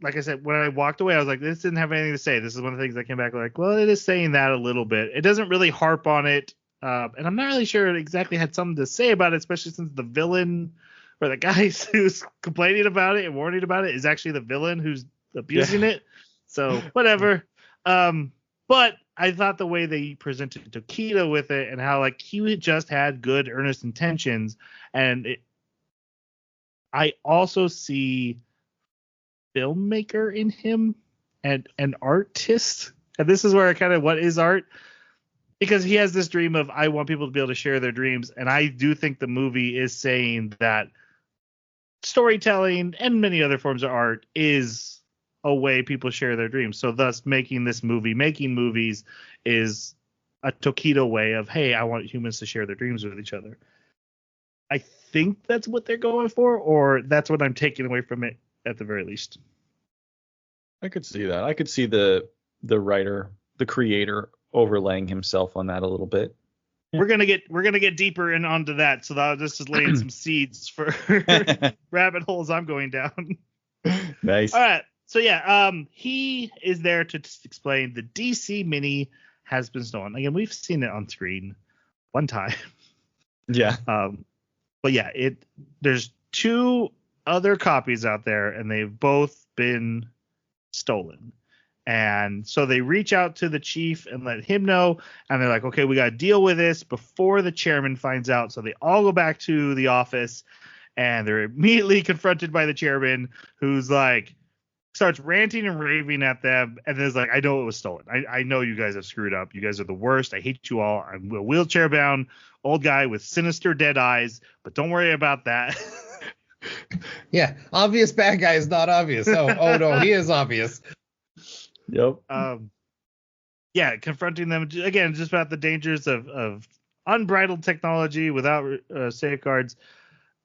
like I said, when I walked away, I was like, this didn't have anything to say. This is one of the things I came back like, well, it is saying that a little bit. It doesn't really harp on it. And I'm not really sure it exactly had something to say about it, especially since the villain or the guy who's complaining about it and warning about it is actually the villain who's abusing it. So whatever. But I thought the way they presented Tokido with it and how like he just had good, earnest intentions, and I also see filmmaker in him and an artist. And this is where I kind of, what is art? Because he has this dream of, I want people to be able to share their dreams. And I do think the movie is saying that storytelling and many other forms of art is a way people share their dreams. So thus making movies is a Tokido way of, hey, I want humans to share their dreams with each other. I think that's what they're going for, or that's what I'm taking away from it at the very least. I could see that. I could see the writer, the creator, overlaying himself on that a little bit. Yeah. We're gonna get deeper in onto that. So this is laying some seeds for rabbit holes I'm going down. Nice. All right. So yeah, he is there to explain the DC Mini has been stolen. Again, we've seen it on screen one time. Yeah. But yeah, there's 2 other copies out there, and they've both been stolen. And so they reach out to the chief and let him know, and they're like, okay, we got to deal with this before the chairman finds out. So they all go back to the office, and they're immediately confronted by the chairman, who's like, starts ranting and raving at them, and is like, I know it was stolen. I know you guys have screwed up. You guys are the worst. I hate you all. I'm a wheelchair bound old guy with sinister dead eyes, but don't worry about that. Yeah, obvious bad guy is not obvious. Oh no, he is obvious. Yep. Yeah, confronting them again, just about the dangers of unbridled technology without safeguards.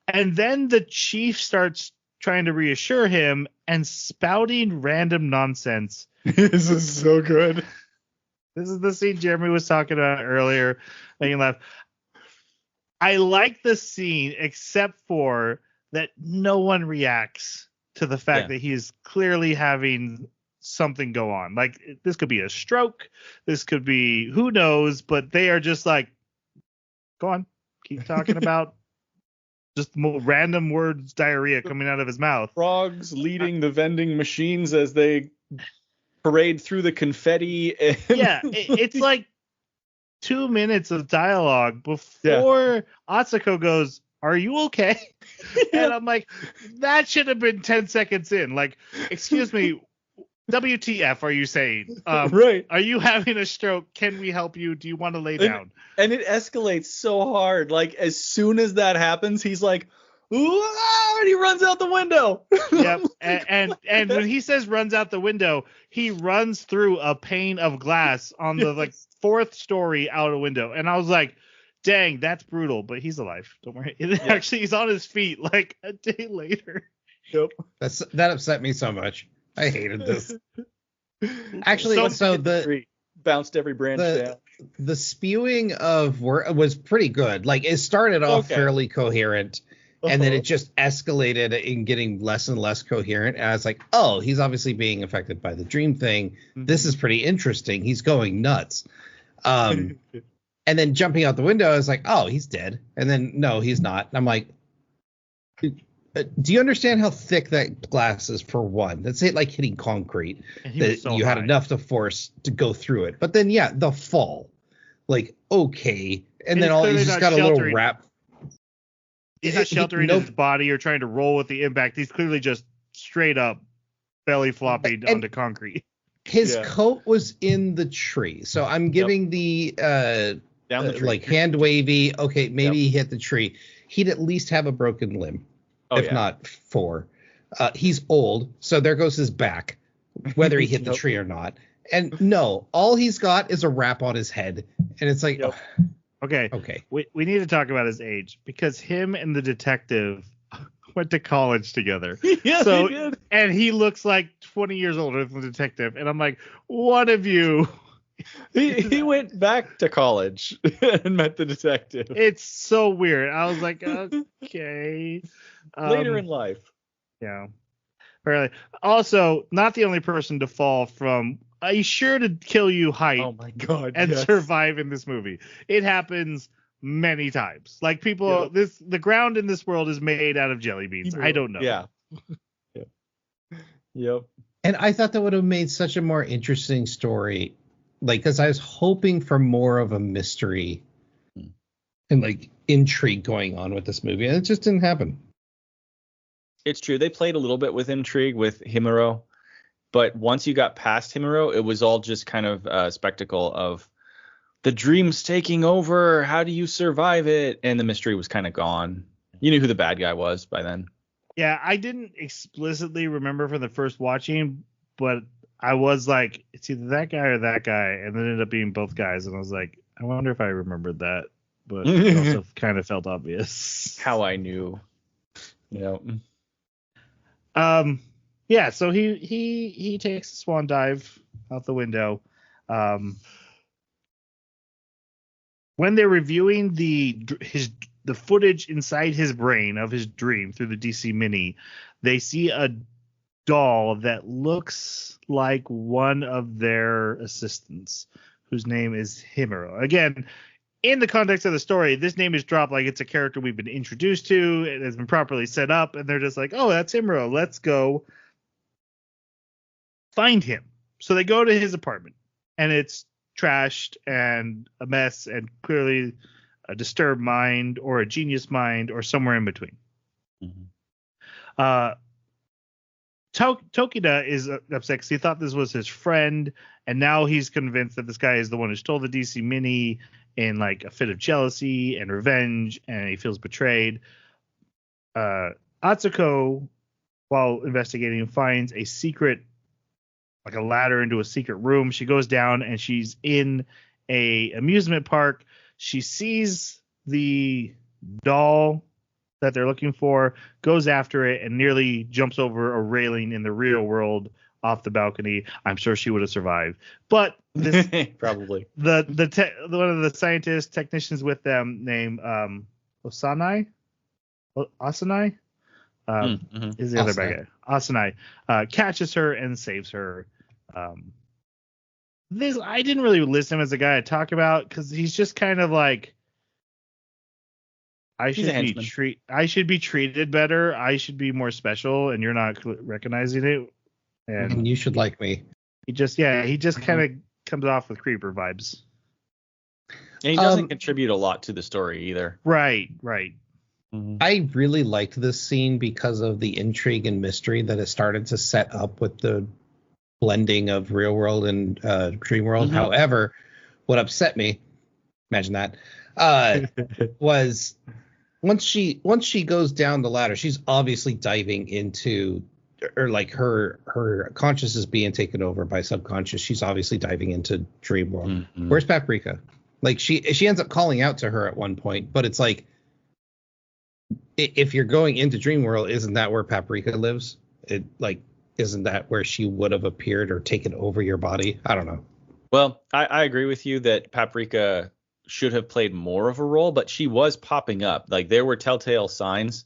And then the chief starts trying to reassure him and spouting random nonsense. This is so good. This is the scene Jeremy was talking about earlier, making laugh. I like the scene, except for that no one reacts to the fact that he's clearly having something go on. Like, this could be a stroke. This could be, who knows, but they are just like, go on, keep talking about just random words, diarrhea coming out of his mouth. Frogs leading the vending machines as they parade through the confetti. And yeah, it's like 2 minutes of dialogue before Atsuko goes, are you okay? And I'm like, that should have been 10 seconds in. Like, excuse me, WTF are you saying? Right. Are you having a stroke? Can we help you? Do you want to lay down? And it escalates so hard. Like, as soon as that happens, he's like, "Whoa!" and he runs out the window. Yep. And when he says runs out the window, he runs through a pane of glass on the like 4th story out a window. And I was like, dang, that's brutal, but he's alive. Don't worry. Actually, he's on his feet like a day later. Yep. That upset me so much. I hated this. Actually, so the bounced every branch down. The spewing of was pretty good. Like, it started off fairly coherent, and then it just escalated in getting less and less coherent. And I was like, oh, he's obviously being affected by the dream thing. Mm-hmm. This is pretty interesting. He's going nuts. And then jumping out the window, I was like, oh, he's dead. And then, no, he's not. And I'm like, do you understand how thick that glass is, for one? That's like hitting concrete. That so you had enough to force to go through it. But then, yeah, the fall. Like, okay. And then he's just got a little wrap. He's not sheltering his body or trying to roll with the impact. He's clearly just straight up belly flopping onto concrete. His coat was in the tree. So I'm giving the down the tree. Like hand wavy. Okay, maybe he hit the tree. He'd at least have a broken limb. If not 4. He's old, so there goes his back, whether he hit the tree or not. And no, all he's got is a wrap on his head. And it's like, okay. We need to talk about his age, because him and the detective went to college together. Yeah, so, they did. And he looks like 20 years older than the detective. And I'm like, one of you. He went back to college and met the detective. It's so weird. I was like, okay. Later in life. Yeah. Apparently. Also, not the only person to fall from a sure to kill you height Oh my god. and yes. survive in this movie. It happens many times. Like people, the ground in this world is made out of jelly beans. I don't know. Yeah. Yep. And I thought that would have made such a more interesting story. Like, because I was hoping for more of a mystery and like intrigue going on with this movie, and it just didn't happen. It's true. They played a little bit with intrigue with Himuro, but once you got past Himuro, it was all just kind of a spectacle of the dream's taking over. How do you survive it? And the mystery was kind of gone. You knew who the bad guy was by then. Yeah, I didn't explicitly remember from the first watching, but I was like, it's either that guy or that guy, and it ended up being both guys, and I was like, I wonder if I remembered that, but it also kind of felt obvious. How I knew. Yeah. Yeah. So he takes a swan dive out the window. When they're reviewing the footage inside his brain of his dream through the DC Mini, they see a doll that looks like one of their assistants, whose name is Himuro. Again, in the context of the story, this name is dropped like it's a character we've been introduced to. It has been properly set up, and they're just like, oh, that's Himuro. Let's go find him. So they go to his apartment, and it's trashed and a mess and clearly a disturbed mind or a genius mind or somewhere in between. Mm-hmm. Tokida is upset because he thought this was his friend, and now he's convinced that this guy is the one who stole the DC Mini in like a fit of jealousy and revenge, and he feels betrayed. Atsuko, while investigating, finds a secret, like a ladder into a secret room. She goes down and she's in a amusement park. She sees the doll that they're looking for, goes after it, and nearly jumps over a railing in the real world off the balcony. I'm sure she would have survived, but this, probably one of the scientists, technicians with them, named Asanai is the other bad guy. Asanai catches her and saves her. This I didn't really list him as a guy to talk about because he's just kind of like, I should be treated better. I should be more special, and you're not recognizing it. And you should like me. He just kind of comes off with creeper vibes. And he doesn't contribute a lot to the story either. Right. Mm-hmm. I really liked this scene because of the intrigue and mystery that it started to set up with the blending of real world and dream world. Mm-hmm. However, what upset me, imagine that, was once she goes down the ladder, she's obviously diving into, or like her conscious is being taken over by subconscious. She's obviously diving into dream world. Mm-hmm. Where's Paprika? Like she ends up calling out to her at one point, but it's like, if you're going into dream world, isn't that where Paprika lives? Isn't that where she would have appeared or taken over your body? I don't know. Well, I agree with you that Paprika should have played more of a role, but she was popping up. Like there were telltale signs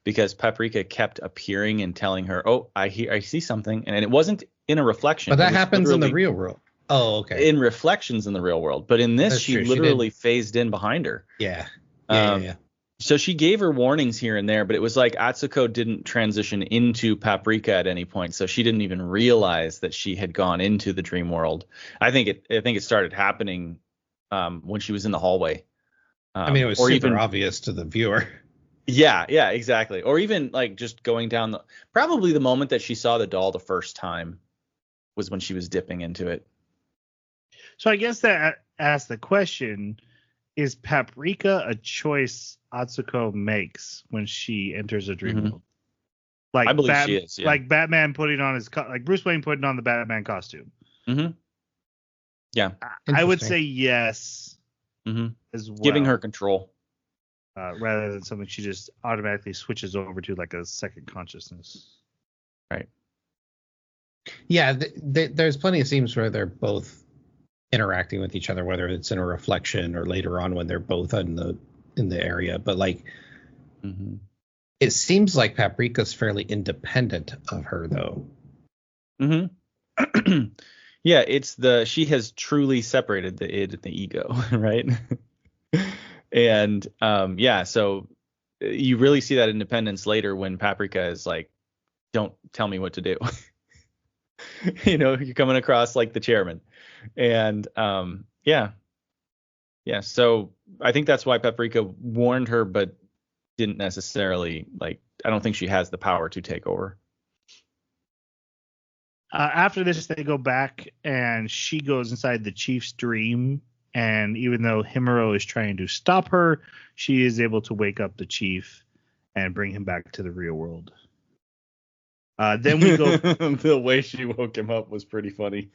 because Paprika kept appearing and telling her, "Oh, I see something," and it wasn't in a reflection. But that happens in the real world. Oh, okay. In reflections in the real world, but in this, she literally phased in behind her. Yeah. So she gave her warnings here and there, but it was like Atsuko didn't transition into Paprika at any point, so she didn't even realize that she had gone into the dream world. I think it started happening when she was in the hallway. I mean, it was super obvious to the viewer. Yeah, exactly. Or even like just going down probably the moment that she saw the doll the first time was when she was dipping into it. So I guess that asks the question, is Paprika a choice Atsuko makes when she enters a dream world? Like I believe she is. Yeah. Like Batman putting on like Bruce Wayne putting on the Batman costume. Mm-hmm. Yeah. I would say yes. Mm-hmm. As well. Giving her control. rather than something she just automatically switches over to like a second consciousness. Right. Yeah, there's plenty of scenes where they're both interacting with each other, whether it's in a reflection or later on when they're both in the area. But like, it seems like Paprika's fairly independent of her, though. Mm-hmm. Yeah, she has truly separated the id and the ego, right? And so you really see that independence later when Paprika is like, don't tell me what to do. You're coming across like the chairman. And so I think that's why Paprika warned her, but didn't necessarily, like, I don't think she has the power to take over. After this, they go back and she goes inside the chief's dream. And even though Himuro is trying to stop her, she is able to wake up the chief and bring him back to the real world. Then we go. The way she woke him up was pretty funny,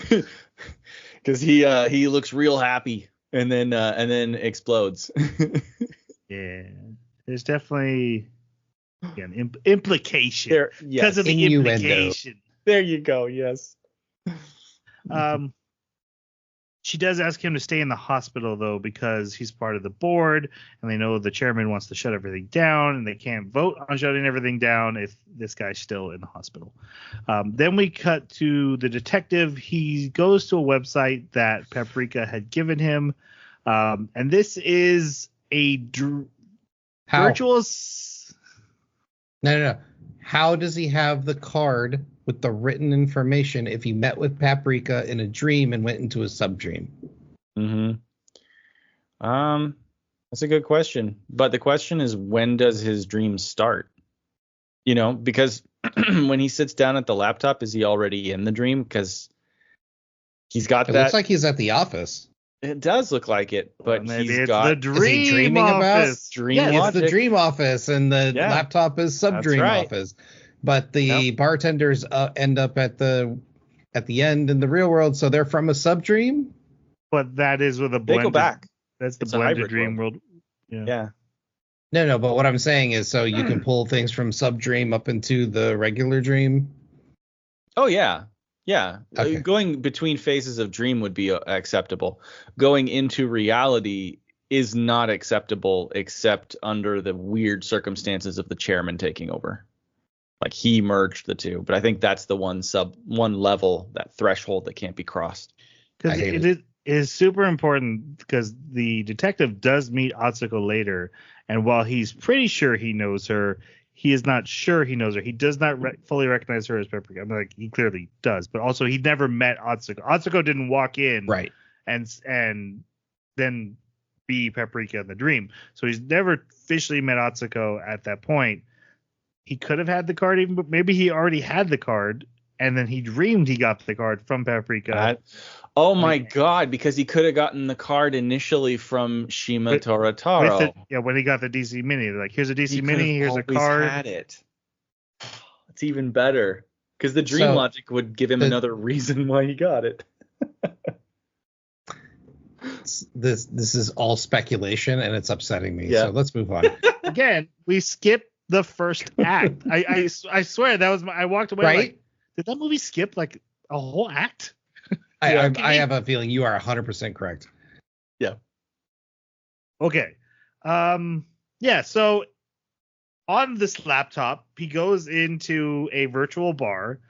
because he looks real happy and then explodes. Yeah, there's definitely an implication there, because of the Innuendo. implication. There you go. Yes. She does ask him to stay in the hospital, though, because he's part of the board, and they know the chairman wants to shut everything down, and they can't vote on shutting everything down if this guy's still in the hospital. Then we cut to the detective. He goes to a website that Paprika had given him, and this is a virtual... No. How does he have the card with the written information if he met with Paprika in a dream and went into a sub-dream? That's a good question. But the question is, when does his dream start? Because when he sits down at the laptop, is he already in the dream? Because he's got It that. looks like he's at the office. It does look like it, but maybe he's got the dream is he dreaming office. Dream Yeah, logic. it's the dream office, and the laptop is sub-dream right. office. But the bartenders end up at the end in the real world, so they're from a sub-dream? But that is with a blended... They go back. That's the It's a blended hybrid dream world. Yeah. No, but what I'm saying is, so you can pull things from sub-dream up into the regular dream? Oh, yeah. Yeah. Okay. Going between phases of dream would be acceptable. Going into reality is not acceptable except under the weird circumstances of the chairman taking over. Like, he merged the two, but I think that's the one level, that threshold that can't be crossed. Because it is super important, because the detective does meet Atsuko later, and while he's pretty sure he knows her, he is not sure he knows her. He does not fully recognize her as Paprika. I'm like, he clearly does, but also he never met Atsuko. Atsuko didn't walk in Right. and then be Paprika in the dream. So he's never officially met Atsuko at that point. He could have had the card, even, but maybe he already had the card, and then he dreamed he got the card from Paprika. Oh my God! Because he could have gotten the card initially from Shima Torataro. When he got the DC Mini, like, here's a DC Mini, here's a card. Had it. It's even better, because the dream logic would give him another reason why he got it. This is all speculation, and it's upsetting me. Yeah. So let's move on. Again, we skip the first act. I swear that was I walked away right? like, did that movie skip like a whole act? I have a feeling you are 100% correct. Yeah. Okay. So on this laptop, he goes into a virtual bar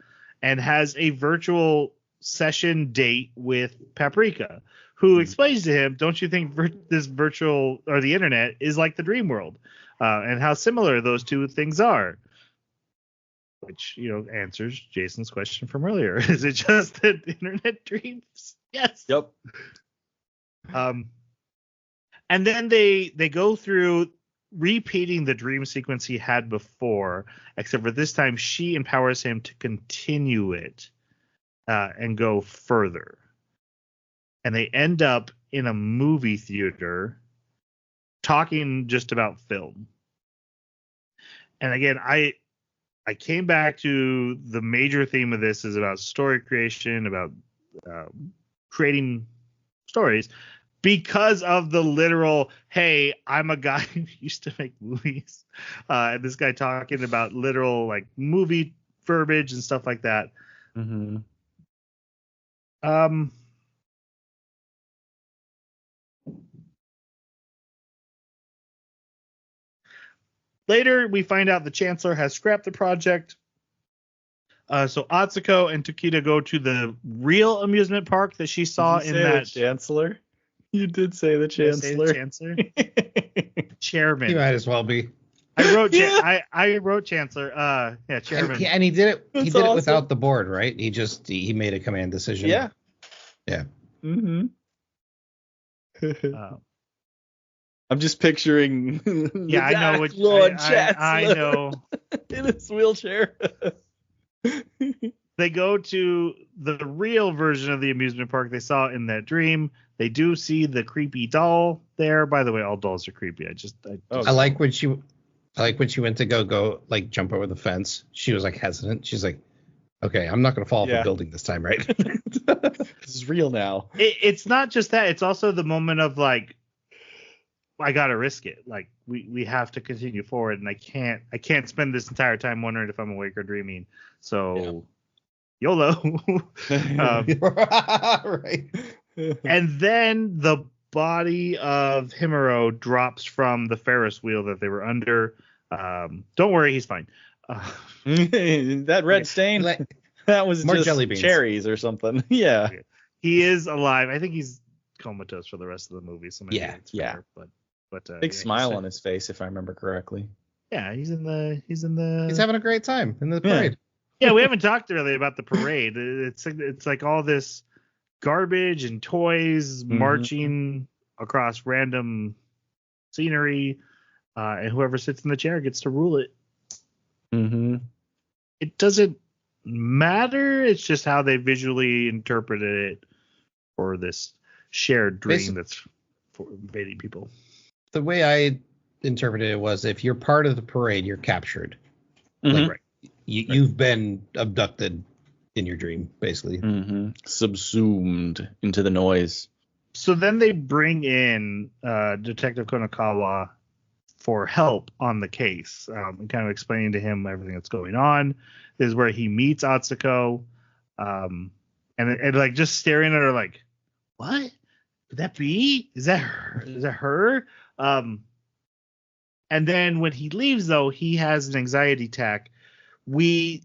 and has a virtual session date with Paprika, who explains to him, don't you think this virtual or the internet is like the dream world, and how similar those two things are? Which, answers Jason's question from earlier. Is it just that internet dreams? Yes. Yep. And then they go through repeating the dream sequence he had before, except for this time she empowers him to continue it and go further. And they end up in a movie theater talking just about film. And again, I came back to the major theme of this is about story creation, about creating stories. because of the literal, hey, I'm a guy who used to make movies, and this guy talking about literal like movie verbiage and stuff like that. Mm-hmm. Later, we find out the Chancellor has scrapped the project. So Atsuko and Tokita go to the real amusement park that she saw in that. Chancellor. You did say the Chancellor. Chancellor. Chairman. He might as well be. I wrote Chancellor. Yeah, Chairman. And he did it. That's He did awesome. it without the board, right? He made a command decision. Yeah. Yeah. Mm-hmm. I'm just picturing. Yeah, I know what Lord I know. In his wheelchair. They go to the real version of the amusement park they saw in that dream. They do see the creepy doll there. By the way, all dolls are creepy. I like when she went to go like jump over the fence. She was like hesitant. She's like, okay, I'm not gonna fall off a building this time, right? This is real now. It's not just that. It's also the moment of like, I gotta risk it. Like we have to continue forward, and I can't spend this entire time wondering if I'm awake or dreaming. So YOLO. Right. And then the body of Himuro drops from the Ferris wheel that they were under. Don't worry, he's fine. That red stain, that was more just jelly beans. Cherries or something. Yeah. He is alive. I think he's comatose for the rest of the movie. So maybe it's fair, but big smile on his face, if I remember correctly. Yeah, he's He's having a great time in the parade. Yeah, we haven't talked really about the parade. It's like all this garbage and toys marching across random scenery, and whoever sits in the chair gets to rule it. Mm-hmm. It doesn't matter. It's just how they visually interpreted it for this shared dream that's for invading people. The way I interpreted it was, if you're part of the parade, you're captured. Mm-hmm. Like, you've been abducted in your dream, basically. Mm-hmm. Subsumed into the noise. So then they bring in Detective Konakawa for help on the case, and kind of explaining to him everything that's going on. This is where he meets Atsuko, and like just staring at her like, what could that be? Is that her? Is that her? And then when he leaves, though, he has an anxiety attack. We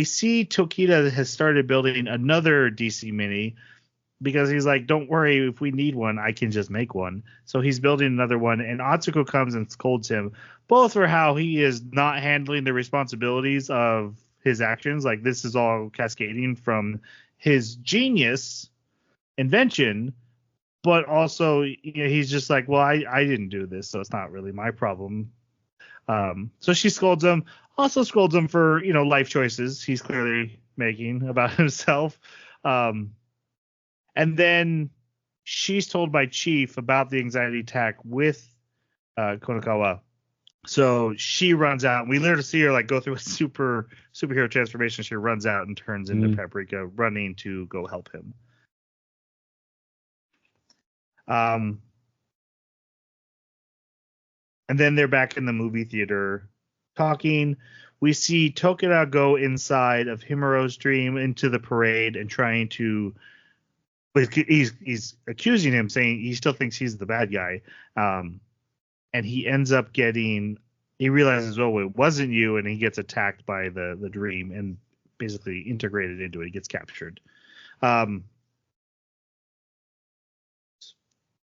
see Tokita has started building another DC Mini, because he's like, don't worry, if we need one, I can just make one. So he's building another one, and Atsuko comes and scolds him, both for how he is not handling the responsibilities of his actions. Like, this is all cascading from his genius invention, but also, he's just like, well, I didn't do this, so it's not really my problem. So she scolds him, also scolds him for, life choices he's clearly making about himself. And then she's told by Chief about the anxiety attack with Konakawa. So she runs out, and we literally see her like go through a superhero transformation. She runs out and turns into Paprika, running to go help him. And then they're back in the movie theater talking. We see Tokita go inside of Himuro's dream into the parade and trying to. He's accusing him, saying he still thinks he's the bad guy. And he ends up he realizes, oh, it wasn't you, and he gets attacked by the dream and basically integrated into it. He gets captured.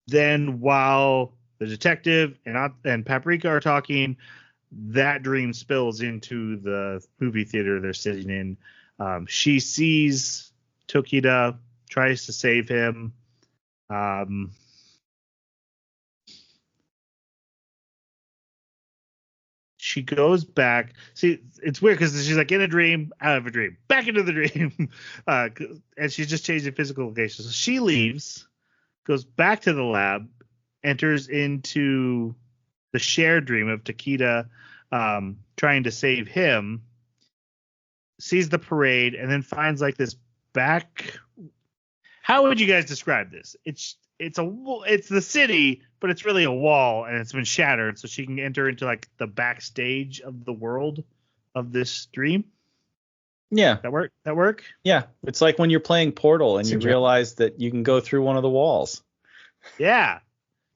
Then while the detective and Paprika are talking, that dream spills into the movie theater they're sitting in. She sees Tokita, tries to save him. She goes back. See, it's weird because she's like in a dream, out of a dream, back into the dream. And she's just changing physical locations. So she leaves, goes back to the lab, enters into the shared dream of Tokita trying to save him, sees the parade, and then finds like this back. How would you guys describe this? it's the city, but it's really a wall, and it's been shattered, so she can enter into like the backstage of the world of this dream. Yeah. That work? Yeah. It's like when you're playing Portal and you Seems right. realize that you can go through one of the walls. Yeah.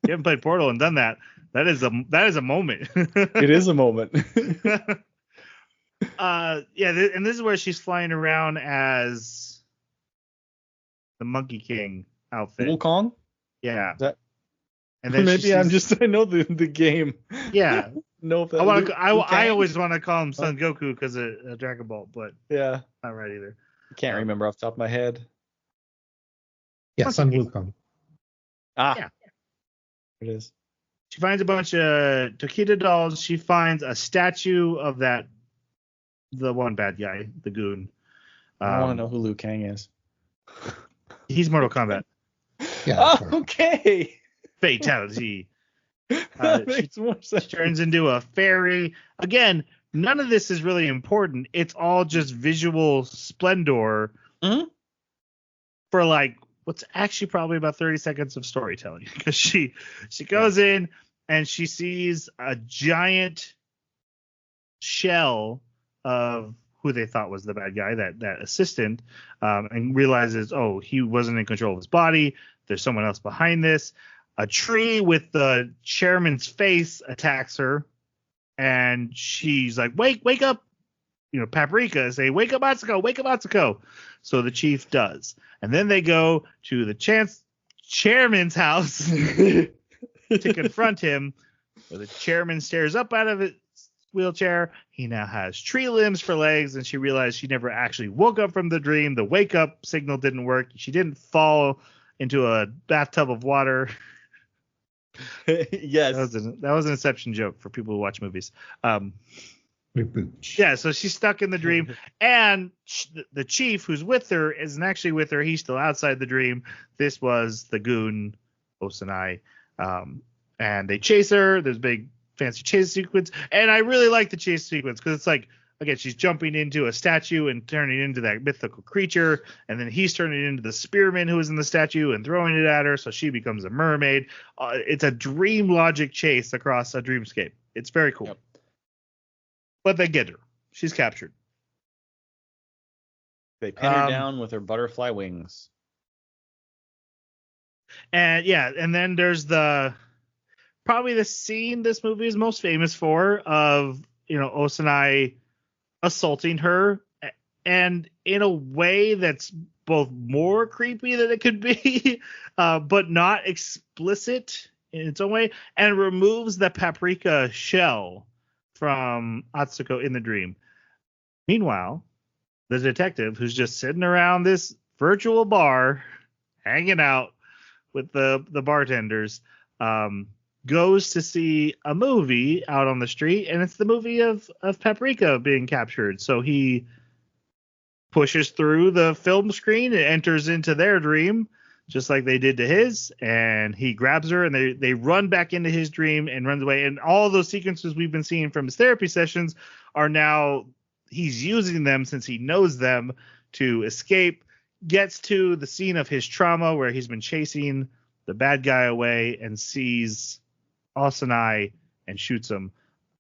You haven't played Portal and done that. That is a moment. It is a moment. And this is where she's flying around as the Monkey King outfit. Wukong? Yeah. That, and then maybe I know the game. Yeah. No, I always want to call him Son Goku because of Dragon Ball, but yeah, not right either. I can't remember off the top of my head. Yeah, Sun Wukong. Yeah. It is. She finds a bunch of Tokita dolls. She finds a statue of the one bad guy, the goon. I want to know who Liu Kang is. He's Mortal Kombat. Yeah. Oh, okay. Fatality. That makes more sense. She turns into a fairy. Again, none of this is really important. It's all just visual splendor for like what's actually probably about 30 seconds of storytelling. Because she goes in and she sees a giant shell of who they thought was the bad guy, that assistant, and realizes, oh, he wasn't in control of his body. There's someone else behind this. A tree with the chairman's face attacks her, and she's like, wake up. Paprika say, wake up, Atsuko. So the chief does. And then they go to the chairman's house to confront him, where the chairman stares up out of his wheelchair. He now has tree limbs for legs, and she realized she never actually woke up from the dream. The wake up signal didn't work. She didn't fall into a bathtub of water. Yes. That was an Inception joke for people who watch movies. Yeah, so she's stuck in the dream, and the chief who's with her isn't actually with her. He's still outside the dream. This was the goon, Osanai, and they chase her. There's a big fancy chase sequence, and I really like the chase sequence because it's like, again, she's jumping into a statue and turning into that mythical creature, and then he's turning into the spearman who is in the statue and throwing it at her, so she becomes a mermaid. It's a dream logic chase across a dreamscape. It's very cool. Yep. But they get her. She's captured. They pin her down with her butterfly wings. And then there's probably the scene this movie is most famous for of, Osanai assaulting her, and in a way that's both more creepy than it could be, but not explicit in its own way, and removes the paprika shell from Atsuko in the dream. Meanwhile, the detective, who's just sitting around this virtual bar, hanging out with the bartenders, goes to see a movie out on the street, and it's the movie of Paprika being captured. So he pushes through the film screen and enters into their dream, just like they did to his, and he grabs her, and they run back into his dream and runs away. And all those sequences we've been seeing from his therapy sessions are now he's using them, since he knows them, to escape, gets to the scene of his trauma where he's been chasing the bad guy away and sees Osanai and shoots him.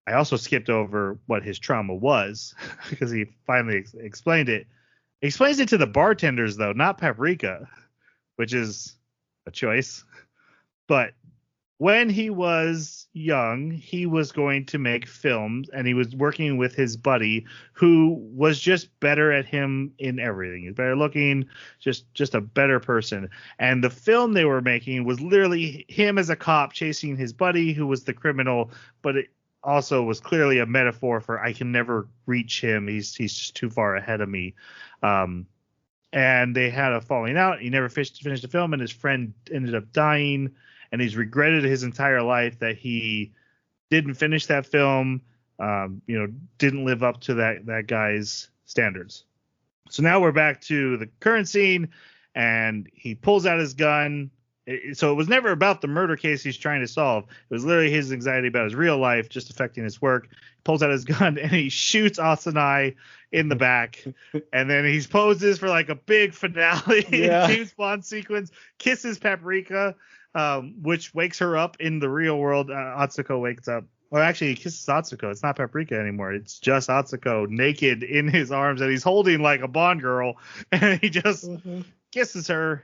I also skipped over what his trauma was because he finally explained it. He explains it to the bartenders, though, not Paprika, which is a choice. But when he was young, he was going to make films, and he was working with his buddy who was just better at him in everything. He's better looking, just a better person. And the film they were making was literally him as a cop chasing his buddy who was the criminal, but it also was clearly a metaphor for I can never reach him. He's just too far ahead of me. And they had a falling out. He never finished the film, and his friend ended up dying. And he's regretted his entire life that he didn't finish that film, didn't live up to that guy's standards. So now we're back to the current scene, and he pulls out his gun, So it was never about the murder case he's trying to solve. It was literally his anxiety about his real life just affecting his work. He pulls out his gun and he shoots Asanai in the back. And then he poses for like a big finale James Bond sequence, kisses Paprika, which wakes her up in the real world. Atsuko wakes up. Well, actually, he kisses Atsuko. It's not Paprika anymore. It's just Atsuko naked in his arms, and he's holding like a Bond girl, and he just kisses her.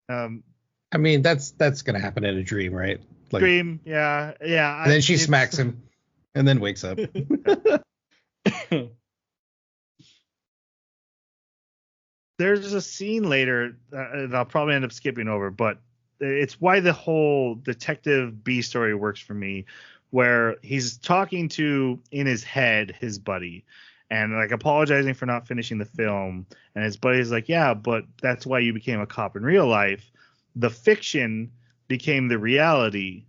I mean, that's gonna happen in a dream, right? Like, dream, yeah. And then she smacks him, and then wakes up. There's a scene later that I'll probably end up skipping over, but it's why the whole Detective B story works for me, where he's talking to, in his head, his buddy, and like apologizing for not finishing the film. And his buddy's like, yeah, but that's why you became a cop in real life. The fiction became the reality.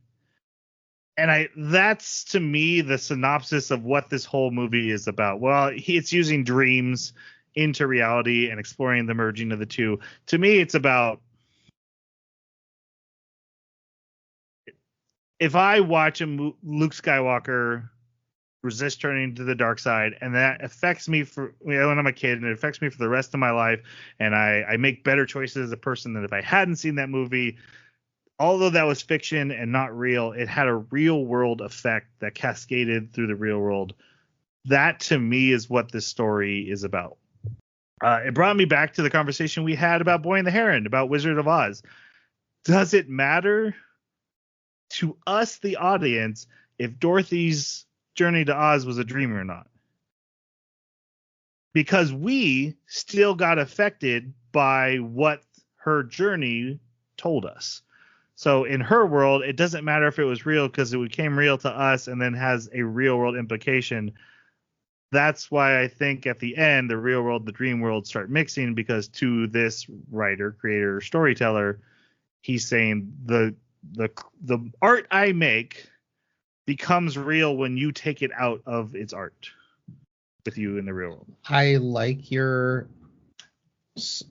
And that's to me the synopsis of what this whole movie is about. Well, it's using dreams into reality and exploring the merging of the two. To me, it's about, if I watch Luke Skywalker resist turning to the dark side, and that affects me when I'm a kid, and it affects me for the rest of my life, and I make better choices as a person than if I hadn't seen that movie. Although that was fiction and not real, it had a real world effect that cascaded through the real world. That to me is what this story is about. It brought me back to the conversation we had about Boy and the Heron, about Wizard of Oz. Does it matter to us, the audience, if Dorothy's journey to Oz was a dream or not? Because we still got affected by what her journey told us. So in her world, it doesn't matter if it was real because it became real to us and then has a real world implication. That's why I think at the end, the real world, the dream world start mixing, because to this writer, creator, storyteller, he's saying the art I make becomes real when you take it out of its art with you in the real world. I like your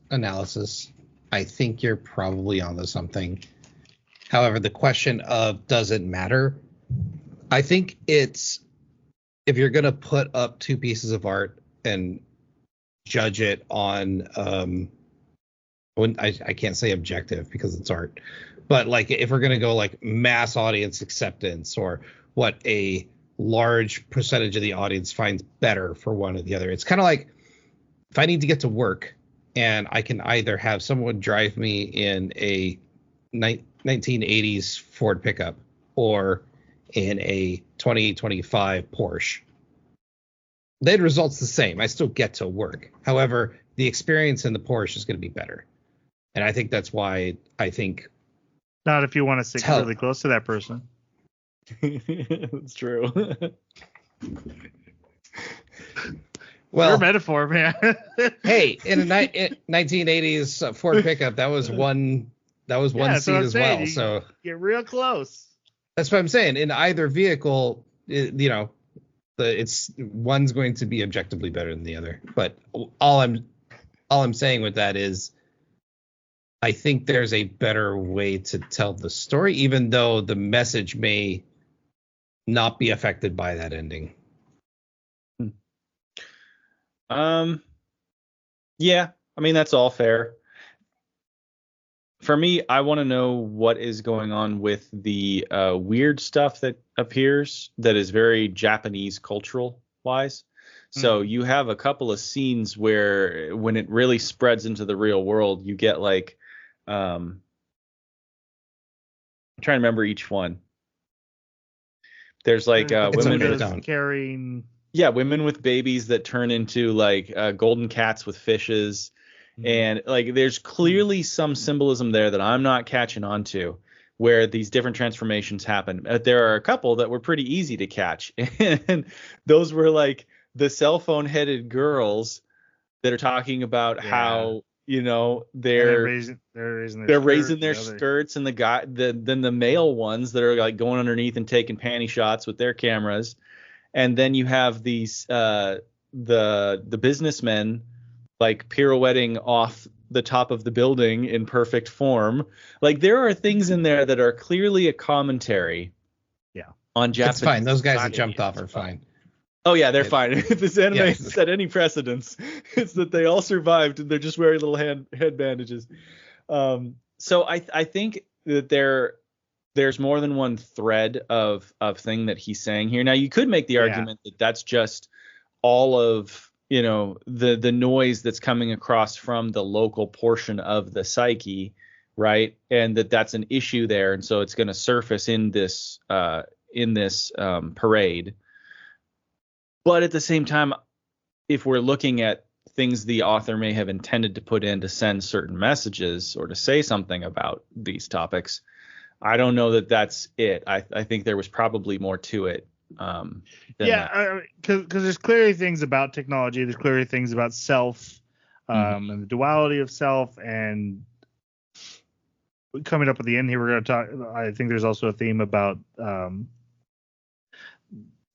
analysis. I think you're probably onto something. However, the question of does it matter? I think it's, if you're going to put up two pieces of art and judge it on, I can't say objective because it's art, but like if we're going to go like mass audience acceptance, or what a large percentage of the audience finds better for one or the other, it's kind of like if I need to get to work and I can either have someone drive me in a 1980s Ford pickup or in a 2025 Porsche, the end result's the same. I still get to work. However, the experience in the Porsche is going to be better. And I think that's why I think. Not if you want to stick really close to that person. That's true. Well, your metaphor, man. Hey, in a 1980s Ford pickup, that was one seat as well. So get real close. That's what I'm saying. In either vehicle, it's one's going to be objectively better than the other. But all I'm saying with that is, I think there's a better way to tell the story, even though the message may not be affected by that ending. Yeah, I mean, that's all fair. For me, I want to know what is going on with the weird stuff that appears that is very Japanese cultural wise. So you have a couple of scenes where when it really spreads into the real world, you get like, I'm trying to remember each one. There's like women carrying. Yeah, women with babies that turn into like golden cats with fishes. And like there's clearly some symbolism there that I'm not catching on to, where these different transformations happen. There are a couple that were pretty easy to catch. And those were like the cell phone headed girls that are talking about how, they're raising their skirts, and then the male ones that are like going underneath and taking panty shots with their cameras. And then you have these the businessmen like pirouetting off the top of the building in perfect form. Like there are things in there that are clearly a commentary. Yeah. On Japanese. It's fine. Those guys that society. jumped off are fine. Oh yeah, they're fine. If this anime Yeah. set any precedents, it's that they all survived and they're just wearing little head bandages. So I think that there's more than one thread of thing that he's saying here. Now you could make the argument that that's just all of the noise that's coming across from the local portion of the psyche, right? And that's an issue there, and so it's going to surface in this parade. But at the same time, if we're looking at things the author may have intended to put in to send certain messages or to say something about these topics, I don't know that that's it. I think there was probably more to it. Because there's clearly things about technology. There's clearly things about self, and the duality of self. And coming up at the end here, we're going to talk. I think there's also a theme about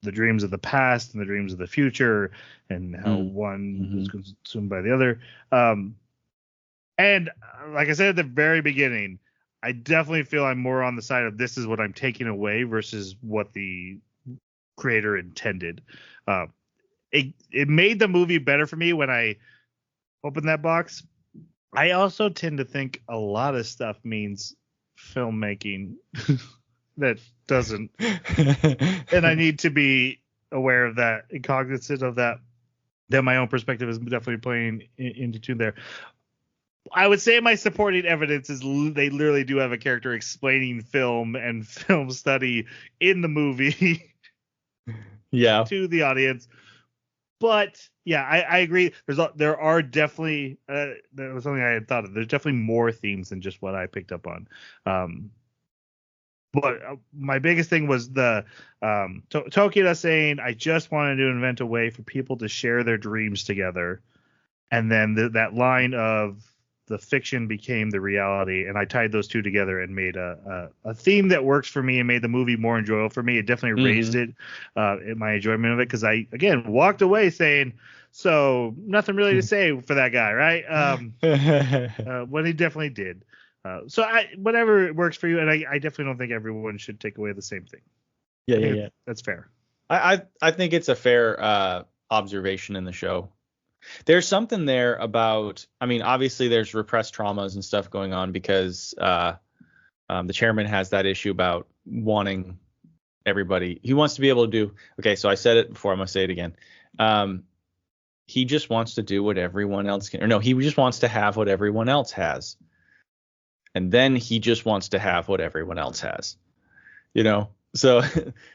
the dreams of the past and the dreams of the future, and how one is consumed by the other. And like I said at the very beginning, I definitely feel I'm more on the side of this is what I'm taking away versus what the creator intended. It made the movie better for me when I opened that box. I also tend to think a lot of stuff means filmmaking that doesn't, and I need to be aware of that and cognizant of that my own perspective is definitely playing into tune there. I would say my supporting evidence is they literally do have a character explaining film and film study in the movie to the audience. But yeah, I agree. There are definitely that was something I had thought of. There's definitely more themes than just what I picked up on. But my biggest thing was the Tokida saying, I just wanted to invent a way for people to share their dreams together. And then that line of the fiction became the reality. And I tied those two together and made a theme that works for me and made the movie more enjoyable for me. It definitely raised it in my enjoyment of it. Because I, again, walked away saying, so nothing really to say for that guy, right? When he definitely did. So whatever works for you, and I definitely don't think everyone should take away the same thing. Yeah. That's fair. I think it's a fair observation in the show. There's something there about, I mean, obviously there's repressed traumas and stuff going on because the chairman has that issue about wanting everybody. He wants to be able to do. Okay, so I said it before. I'm gonna say it again. He just wants to do what everyone else can. Or no, he just wants to have what everyone else has. And then he just wants to have what everyone else has, So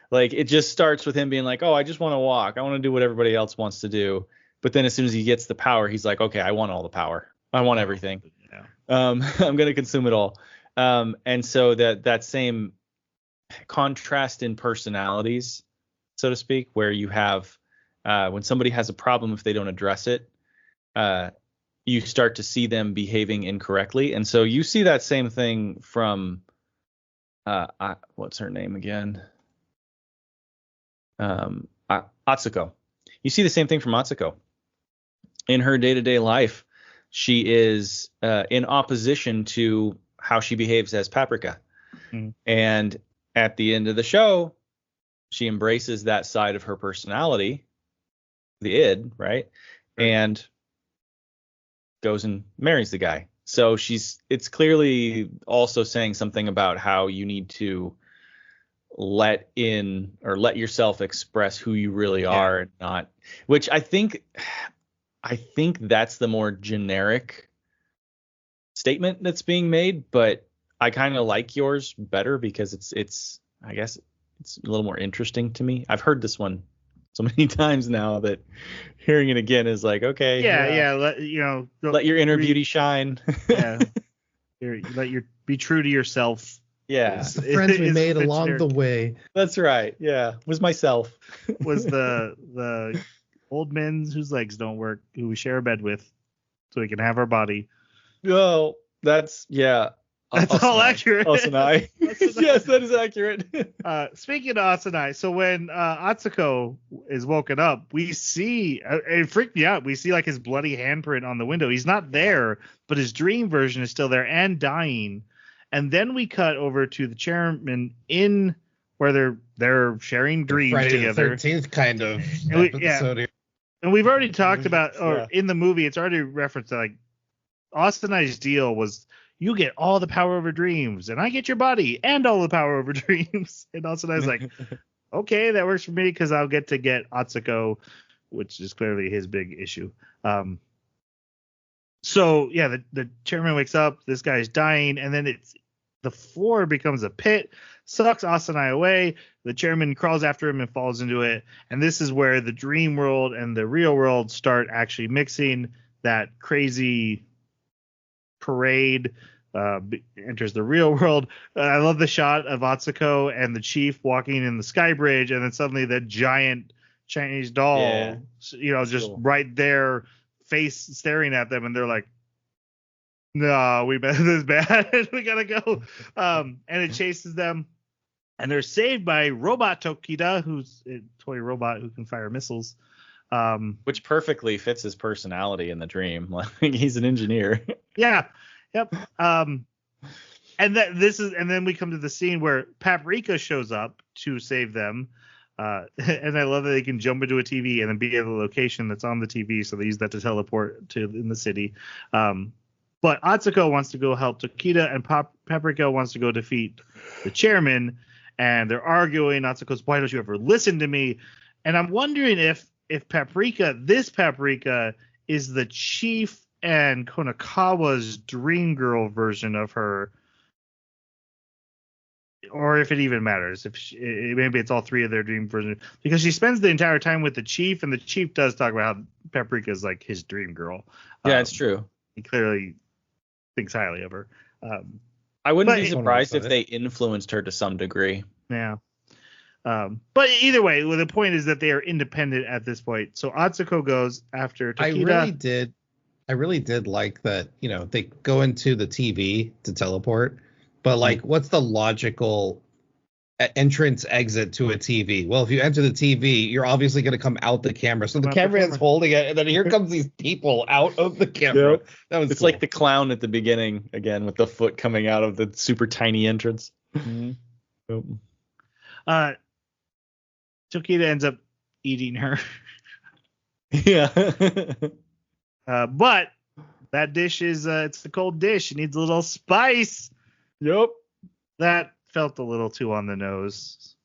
like it just starts with him being like, oh, I just want to walk. I want to do what everybody else wants to do. But then as soon as he gets the power, he's like, okay, I want all the power. I want everything. Yeah. I'm going to consume it all. And so that same contrast in personalities, so to speak, where you have when somebody has a problem, if they don't address it, you start to see them behaving incorrectly. And so you see that same thing from what's her name again? Atsuko. You see the same thing from Atsuko. In her day-to-day life, she is in opposition to how she behaves as Paprika. And at the end of the show, she embraces that side of her personality, the id, right? And goes and marries the guy. So it's clearly also saying something about how you need to let yourself express who you really are and not, which I think that's the more generic statement that's being made, but I kind of like yours better because it's I guess it's a little more interesting to me. I've heard this one so many times now that hearing it again is like, okay. Let your inner beauty shine. Be true to yourself. Yeah. It's the friends we made along the way. That's right. Yeah. Was myself. Was the old men whose legs don't work, who we share a bed with, so we can have our body. Oh, that's, yeah. That's all accurate. Asanai. Yes, that is accurate. Speaking of Asanai, so when Atsuko is woken up, we see it freaked me out. We see like his bloody handprint on the window. He's not there, but his dream version is still there and dying. And then we cut over to the chairman in where they're sharing dreams Friday together. the 13th kind of episode here. And we've already talked about, or in the movie, it's already referenced that like Asanai's deal was, you get all the power over dreams, and I get your body and all the power over dreams. And Asanai's like, okay, that works for me because I'll get Atsuko, which is clearly his big issue. So yeah, the chairman wakes up, this guy's dying, and then the floor becomes a pit, sucks Asanai away. The chairman crawls after him and falls into it. And this is where the dream world and the real world start actually mixing. That crazy parade enters the real world. I love the shot of Atsuko and the chief walking in the sky bridge, and then suddenly the giant Chinese doll, just cool. Right there, face staring at them, and they're like, no, this is bad. We gotta go. And it chases them, and they're saved by Robot Tokita, who's a toy robot who can fire missiles. Which perfectly fits his personality in the dream. Like he's an engineer. Yeah. Yep. And then we come to the scene where Paprika shows up to save them. And I love that they can jump into a TV and then be at the location that's on the TV. So they use that to teleport to in the city. But Atsuko wants to go help Tokita, and Paprika wants to go defeat the chairman. And they're arguing. Atsuko's, why don't you ever listen to me? And I'm wondering if this Paprika is the chief and Konakawa's dream girl version of her, or if it even matters. Maybe it's all three of their dream versions, because she spends the entire time with the chief, and the chief does talk about how Paprika is like his dream girl. Yeah, it's true. He clearly thinks highly of her. I wouldn't be surprised if they influenced her to some degree. Yeah. But either way, the point is that they are independent at this point. So Atsuko goes after Tokita. I really did like that, they go into the TV to teleport, but like, what's the logical entrance exit to a TV? Well, if you enter the TV, you're obviously going to come out the camera. So the cameraman's holding it, and then here comes these people out of the camera. Yep. It's cool. Like the clown at the beginning again with the foot coming out of the super tiny entrance. Mm-hmm. Tokita ends up eating her. Yeah. But that dish is it's a cold dish. It needs a little spice. Yep. That felt a little too on the nose.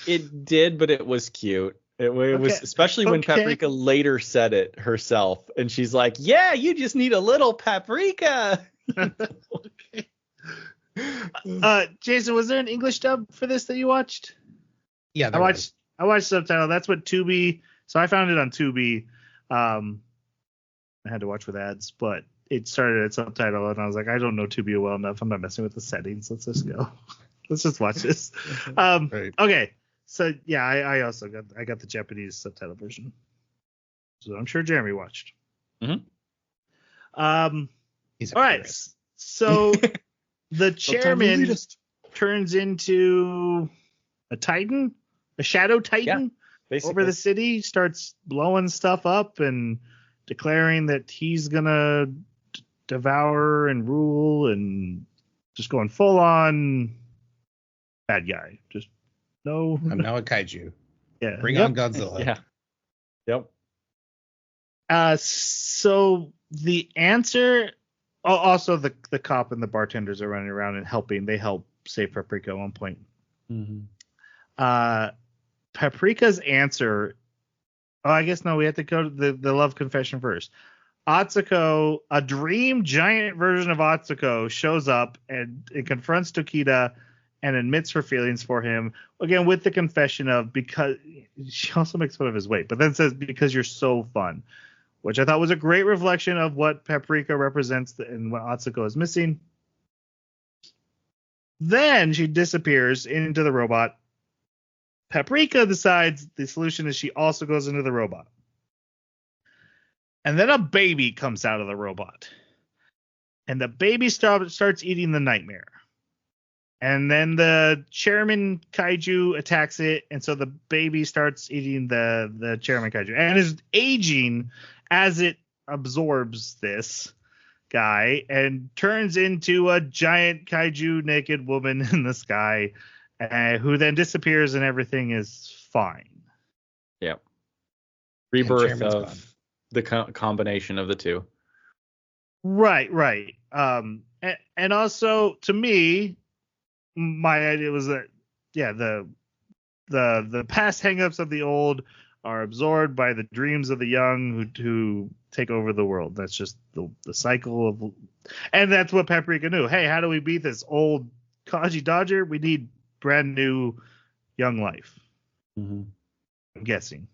It did, but it was cute. It was, especially when Paprika later said it herself, and she's like, "Yeah, you just need a little paprika." Okay. Jason, was there an English dub for this that you watched? Yeah, I watched subtitle. That's what Tubi. So I found it on Tubi. I had to watch with ads, but it started at subtitle, and I was like, I don't know Tubi well enough. I'm not messing with the settings. Let's just go. Let's just watch this. Right. Okay. So yeah, I also got the Japanese subtitle version. So I'm sure Jeremy watched. Mm-hmm. All right. So the chairman turns into a titan, a shadow titan over the city, starts blowing stuff up and declaring that he's gonna devour and rule, and just going full on bad guy. Just no. I'm now a kaiju. Yeah. Bring on Godzilla. Yeah. Yep. So the answer. Also, the cop and the bartenders are running around and helping. They help save Paprika at one point. Mm-hmm. Paprika's answer. Oh, I guess no. We have to go to the love confession first. Atsuko, a dream giant version of Atsuko, shows up and it confronts Tokita and admits her feelings for him. Again, with the confession of, because she also makes fun of his weight, but then says, because you're so fun, which I thought was a great reflection of what Paprika represents and what Atsuko is missing. Then she disappears into the robot. Paprika decides the solution is she also goes into the robot. And then a baby comes out of the robot. and the baby starts eating the nightmare. And then the chairman kaiju attacks it, and so the baby starts eating the chairman kaiju, and is aging as it absorbs this guy and turns into a giant kaiju naked woman in the sky, who then disappears, and everything is fine. Yep. Rebirth Chairman's of gone. the combination of the two. Right. And also, to me, my idea was that, yeah, the past hangups of the old are absorbed by the dreams of the young who take over the world. That's just the cycle of, and that's what Paprika knew. Hey, how do we beat this old Kaji Dodger? We need brand new young life. Mm-hmm. I'm guessing.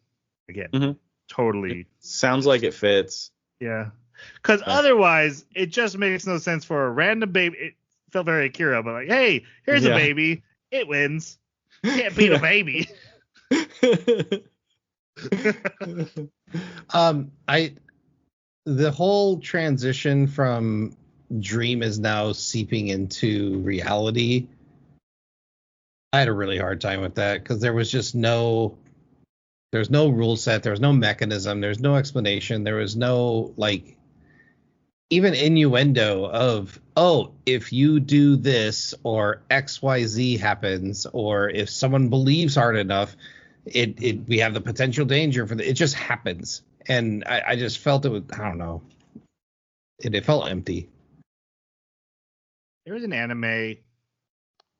Again, Mm-hmm. totally. Sounds like it fits. Yeah. Because otherwise, it just makes no sense for a random baby. It felt very Akira, but like, hey, here's a baby. It wins. Can't beat a baby. The whole transition from dream is now seeping into reality. I had a really hard time with that because there was just there's no rule set, there's no mechanism, there's no explanation, there was no like even innuendo of, oh, if you do this or XYZ happens, or if someone believes hard enough, we have the potential danger for it just happens. And I just felt it was, I don't know. It felt empty. There was an anime a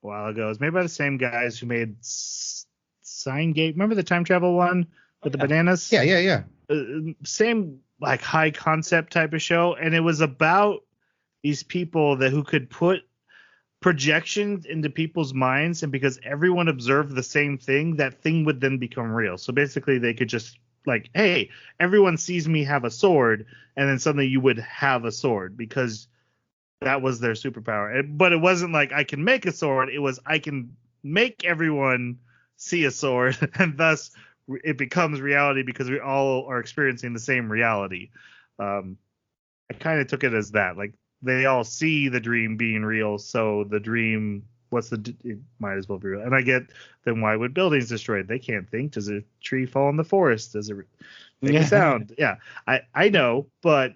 while ago. It was made by the same guys who made Sign Gate. Remember the time travel one with the bananas? Yeah. Same like high concept type of show, and it was about these people who could put projections into people's minds, and because everyone observed the same thing, that thing would then become real. So basically, they could just like, hey, everyone sees me have a sword, and then suddenly you would have a sword because that was their superpower. But it wasn't like I can make a sword. It was I can make everyone see a sword, and thus it becomes reality because we all are experiencing the same reality. I kind of took it as that. Like they all see the dream being real, so the dream, it might as well be real. And I get, then why would buildings destroyed? They can't think. Does a tree fall in the forest? Does it make a sound? Yeah, I know, but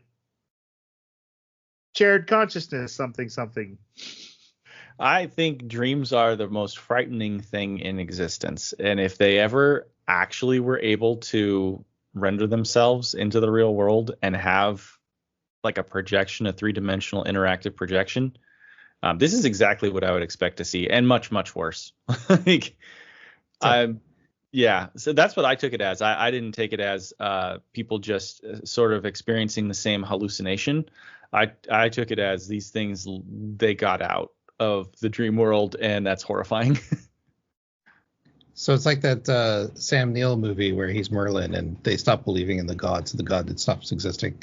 shared consciousness, something. I think dreams are the most frightening thing in existence. And if they ever actually were able to render themselves into the real world and have like a projection, a three-dimensional interactive projection, this is exactly what I would expect to see, and much, much worse. So that's what I took it as. I didn't take it as people just sort of experiencing the same hallucination. I took it as these things, they got out of the dream world, and that's horrifying. So it's like that Sam Neill movie where he's Merlin and they stop believing in the god, so the god that stops existing.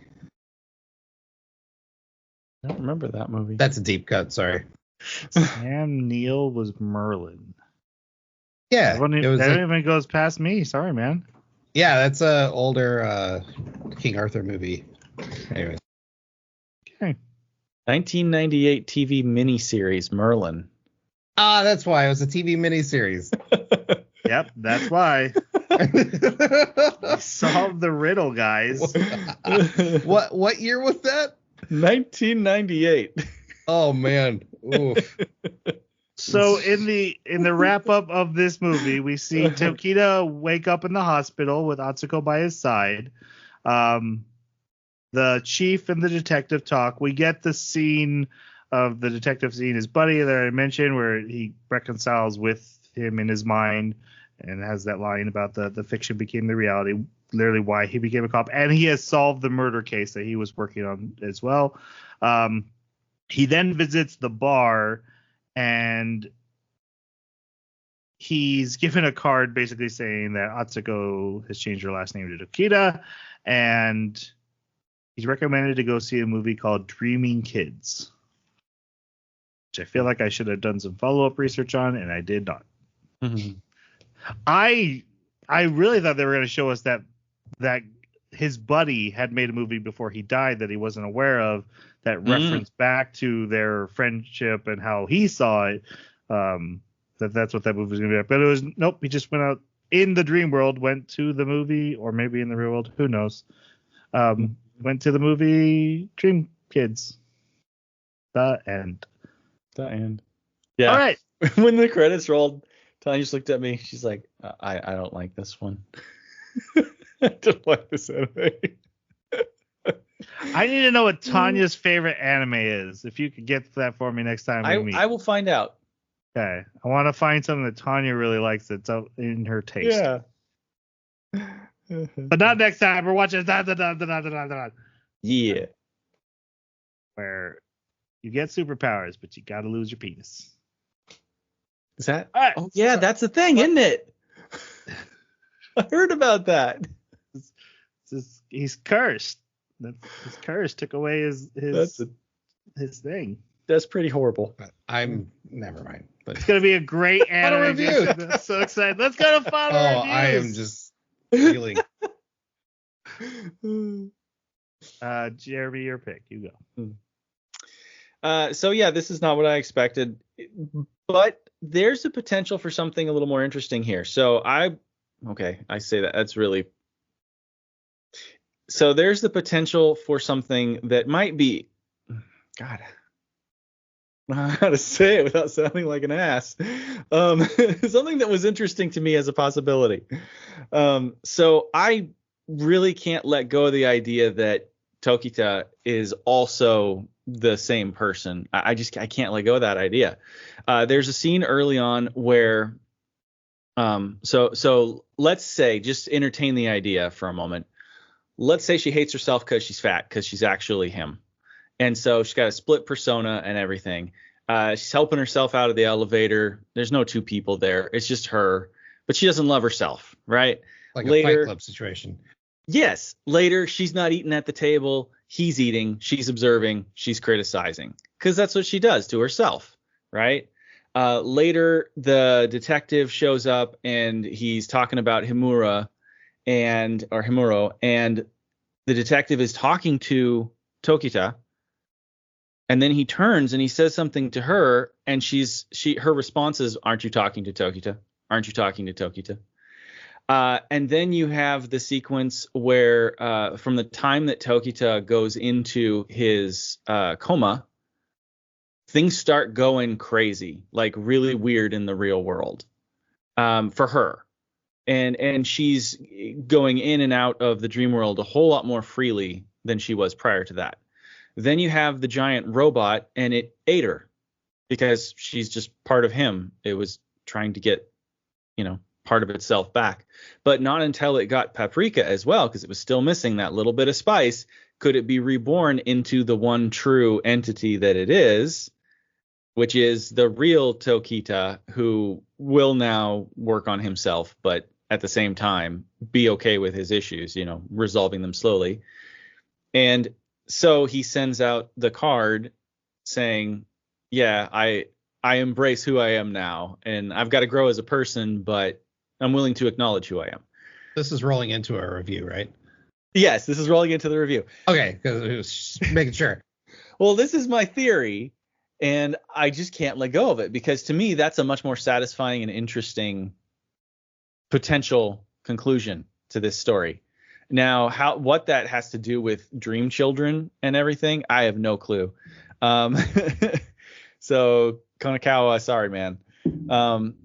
I don't remember that movie. That's a deep cut, sorry. Sam Neill was Merlin. Yeah, That even goes past me. Sorry, man. Yeah, that's a older King Arthur movie. Anyway. Okay. 1998 TV miniseries Merlin. Ah, that's why it was a TV miniseries. Yep, that's why. We solved the riddle, guys. What year was that? 1998. Oh man. Oof. So in the wrap up of this movie, we see Tokita wake up in the hospital with Atsuko by his side. The chief and the detective talk. We get the scene of the detective seeing his buddy that I mentioned, where he reconciles with him in his mind and has that line about the fiction became the reality, literally why he became a cop. And he has solved the murder case that he was working on as well. He then visits the bar, and he's given a card basically saying that Atsuko has changed her last name to Tokita, and he's recommended to go see a movie called Dreaming Kids, which I feel like I should have done some follow-up research on, and I did not. Mm-hmm. I really thought they were going to show us that his buddy had made a movie before he died that he wasn't aware of that referenced back to their friendship and how he saw it. That's what that movie was going to be like. But it was, nope, he just went out in the dream world, went to the movie, or maybe in the real world, who knows. Went to the movie Dream Kids. The end. Yeah. All right. When the credits rolled, Tanya just looked at me. She's like, I don't like this one. I don't like this anime. I need to know what Tanya's favorite anime is. If you could get that for me next time we meet. I will find out. Okay. I want to find something that Tanya really likes that's out in her taste. Yeah. But not next time. We're watching Dandadan. Yeah. Where you get superpowers, but you got to lose your penis. Is that? All right. Oh, yeah, that's the thing, isn't it? I heard about that. He's cursed. His curse took away his thing. That's pretty horrible. I'm never mind. But It's gonna be a great anime review. I'm so excited. Let's go to final reviews. I am just feeling. Jeremy, your pick. You go. So yeah, this is not what I expected, but there's a potential for something a little more interesting here. I say that. That's really. So there's the potential for something that might be, God, I don't know how to say it without sounding like an ass. Something that was interesting to me as a possibility. So I really can't let go of the idea that Tokita is also the same person. I can't let go of that idea. There's a scene early on where, so let's say, just entertain the idea for a moment. Let's say she hates herself because she's fat, because she's actually him. And so she's got a split persona and everything. She's helping herself out of the elevator. There's no two people there. It's just her. But she doesn't love herself, right? Like a Fight Club situation. Yes. Later, she's not eating at the table. He's eating. She's observing. She's criticizing. Because that's what she does to herself, right? Later, the detective shows up and he's talking about Himuro, and the detective is talking to Tokita, and then he turns and he says something to her, and her response is, "Aren't you talking to Tokita? Aren't you talking to Tokita?" And then you have the sequence where from the time that Tokita goes into his coma, things start going crazy, like really weird in the real world for her. And she's going in and out of the dream world a whole lot more freely than she was prior to that. Then you have the giant robot, and it ate her because she's just part of him. It was trying to get, part of itself back. But not until it got Paprika as well, because it was still missing that little bit of spice, could it be reborn into the one true entity that it is, which is the real Tokita, who will now work on himself, but at the same time be okay with his issues, resolving them slowly. And so he sends out the card saying, yeah, I embrace who I am now, and I've got to grow as a person, but I'm willing to acknowledge who I am. This is rolling into a review, right? Yes, this is rolling into the review. Okay, because it was just making sure. Well, this is my theory, and I just can't let go of it, because to me, that's a much more satisfying and interesting potential conclusion to this story. Now, what that has to do with dream children and everything, I have no clue. So Konakawa, sorry, man.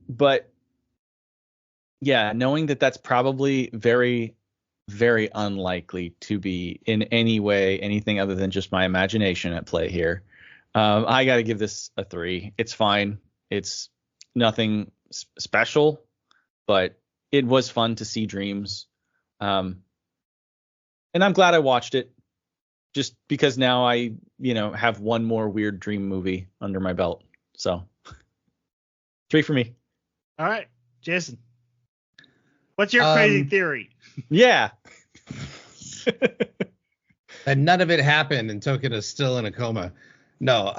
But yeah, knowing that that's probably very, very unlikely to be in any way anything other than just my imagination at play here. I got to give this a 3. It's fine. It's nothing special, but it was fun to see dreams. And I'm glad I watched it, just because now I, have one more weird dream movie under my belt. So 3 for me. All right, Jason. What's your crazy theory? Yeah. And none of it happened, and Tokita's still in a coma. No,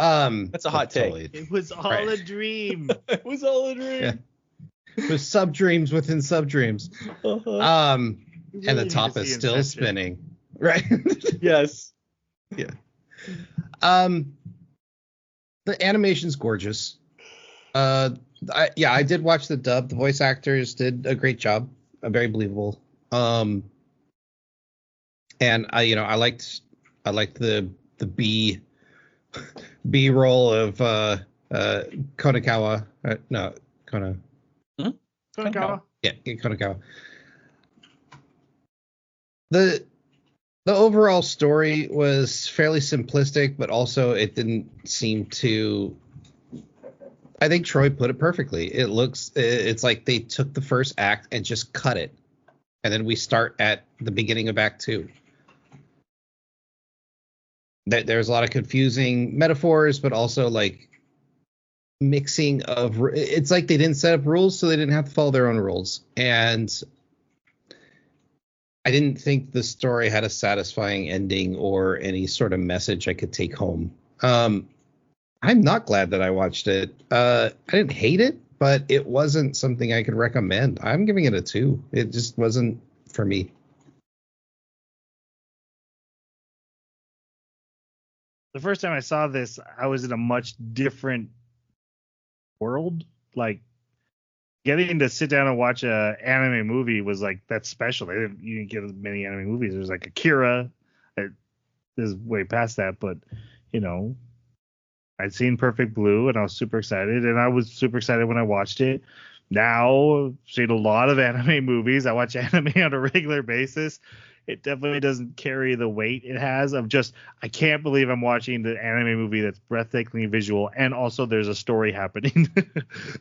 that's a hot take. It was all a dream. It was all a dream. Yeah. It was sub dreams within sub dreams. Uh-huh. You And really the need top to is see still Inception. spinning. Right. Yes. Yeah. The animation's gorgeous. I did watch the dub. The voice actors did a great job. Very believable. And I liked the B roll of Konakawa. No, Konakawa. Yeah, Konakawa. The overall story was fairly simplistic, but also it didn't seem to. I think Troy put it perfectly. It's like they took the first act and just cut it, and then we start at the beginning of Act 2. There's a lot of confusing metaphors, but also like mixing of. It's like they didn't set up rules, so they didn't have to follow their own rules, and I didn't think the story had a satisfying ending or any sort of message I could take home. I'm not glad that I watched it. I didn't hate it, but it wasn't something I could recommend. I'm giving it a 2. It just wasn't for me. The first time I saw this, I was in a much different world. Like, getting to sit down and watch a anime movie was like, that's special. You didn't get as many anime movies. There's like Akira. It is way past that, but I'd seen Perfect Blue and I was super excited, and I was super excited when I watched it. Now I've seen a lot of anime movies. I watch anime on a regular basis. It definitely doesn't carry the weight it has of just, I can't believe I'm watching the anime movie that's breathtakingly visual, and also there's a story happening.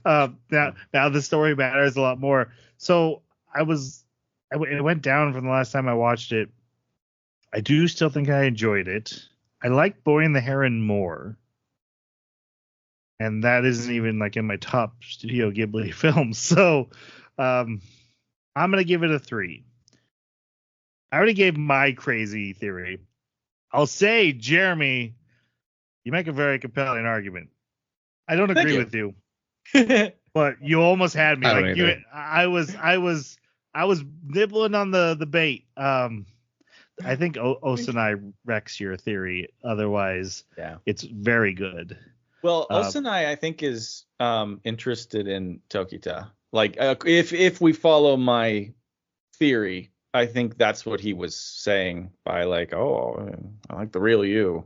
Now the story matters a lot more. So it went down from the last time I watched it. I do still think I enjoyed it. I like Boy and the Heron more. And that isn't even like in my top Studio Ghibli films. So I'm going to give it a 3. I already gave my crazy theory. I'll say, Jeremy, you make a very compelling argument. I don't agree with you, but you almost had me. I was nibbling on the bait. I think Osanai wrecks your theory. Otherwise, it's very good. Well, Osanai, I think, is interested in Tokita. Like, if we follow my theory, I think that's what he was saying by like, oh, I like the real you.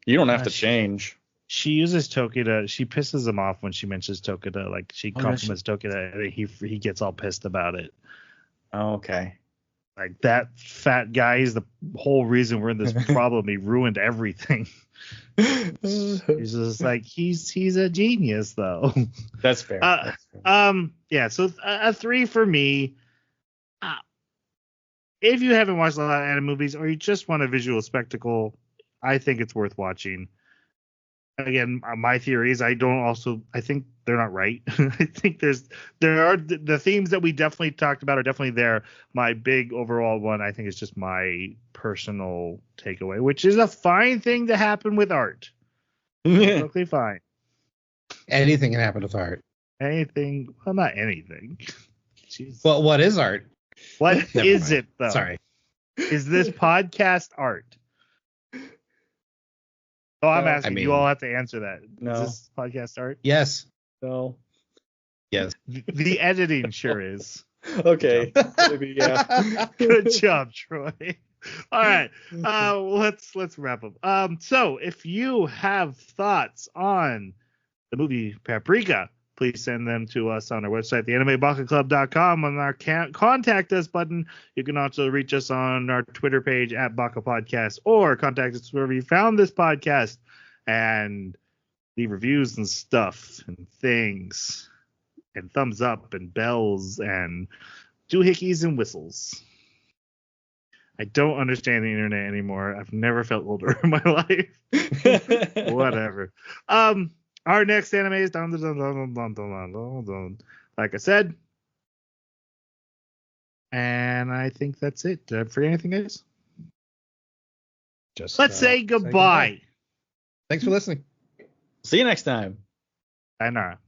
You don't have to change. She uses Tokita. She pisses him off when she mentions Tokita. Like, she compliments Tokita, and he gets all pissed about it. Oh, okay. Like, that fat guy is the whole reason we're in this problem. He ruined everything. He's just like, he's a genius, though. That's fair. Yeah. So a 3 for me. If you haven't watched a lot of anime movies, or you just want a visual spectacle, I think it's worth watching. Again, my theories, I think they're not right. I think there are the themes that we definitely talked about are definitely there. My big overall one, I think, is just my personal takeaway, which is a fine thing to happen with art. Perfectly fine. Anything can happen with art. Anything? Well, not anything. Jeez. Well, what is art? What is it, though? Sorry. Is this podcast art? Oh, I'm asking. You all have to answer that. No. Is this podcast art? Yes. No. Yes. The editing sure is. Okay. Maybe, yeah. Good job, Troy. All right. Let's wrap up. So if you have thoughts on the movie Paprika, please send them to us on our website, theanimebakaclub.com, on our contact us button. You can also reach us on our Twitter page at Baka Podcast, or contact us wherever you found this podcast and leave reviews and stuff and things and thumbs up and bells and doohickeys and whistles. I don't understand the internet anymore. I've never felt older in my life. Whatever. Our next anime is Dandadan, like I said. And I think that's it. Did I forget anything, guys? Let's say goodbye. Thanks for listening. See you next time. Sayonara.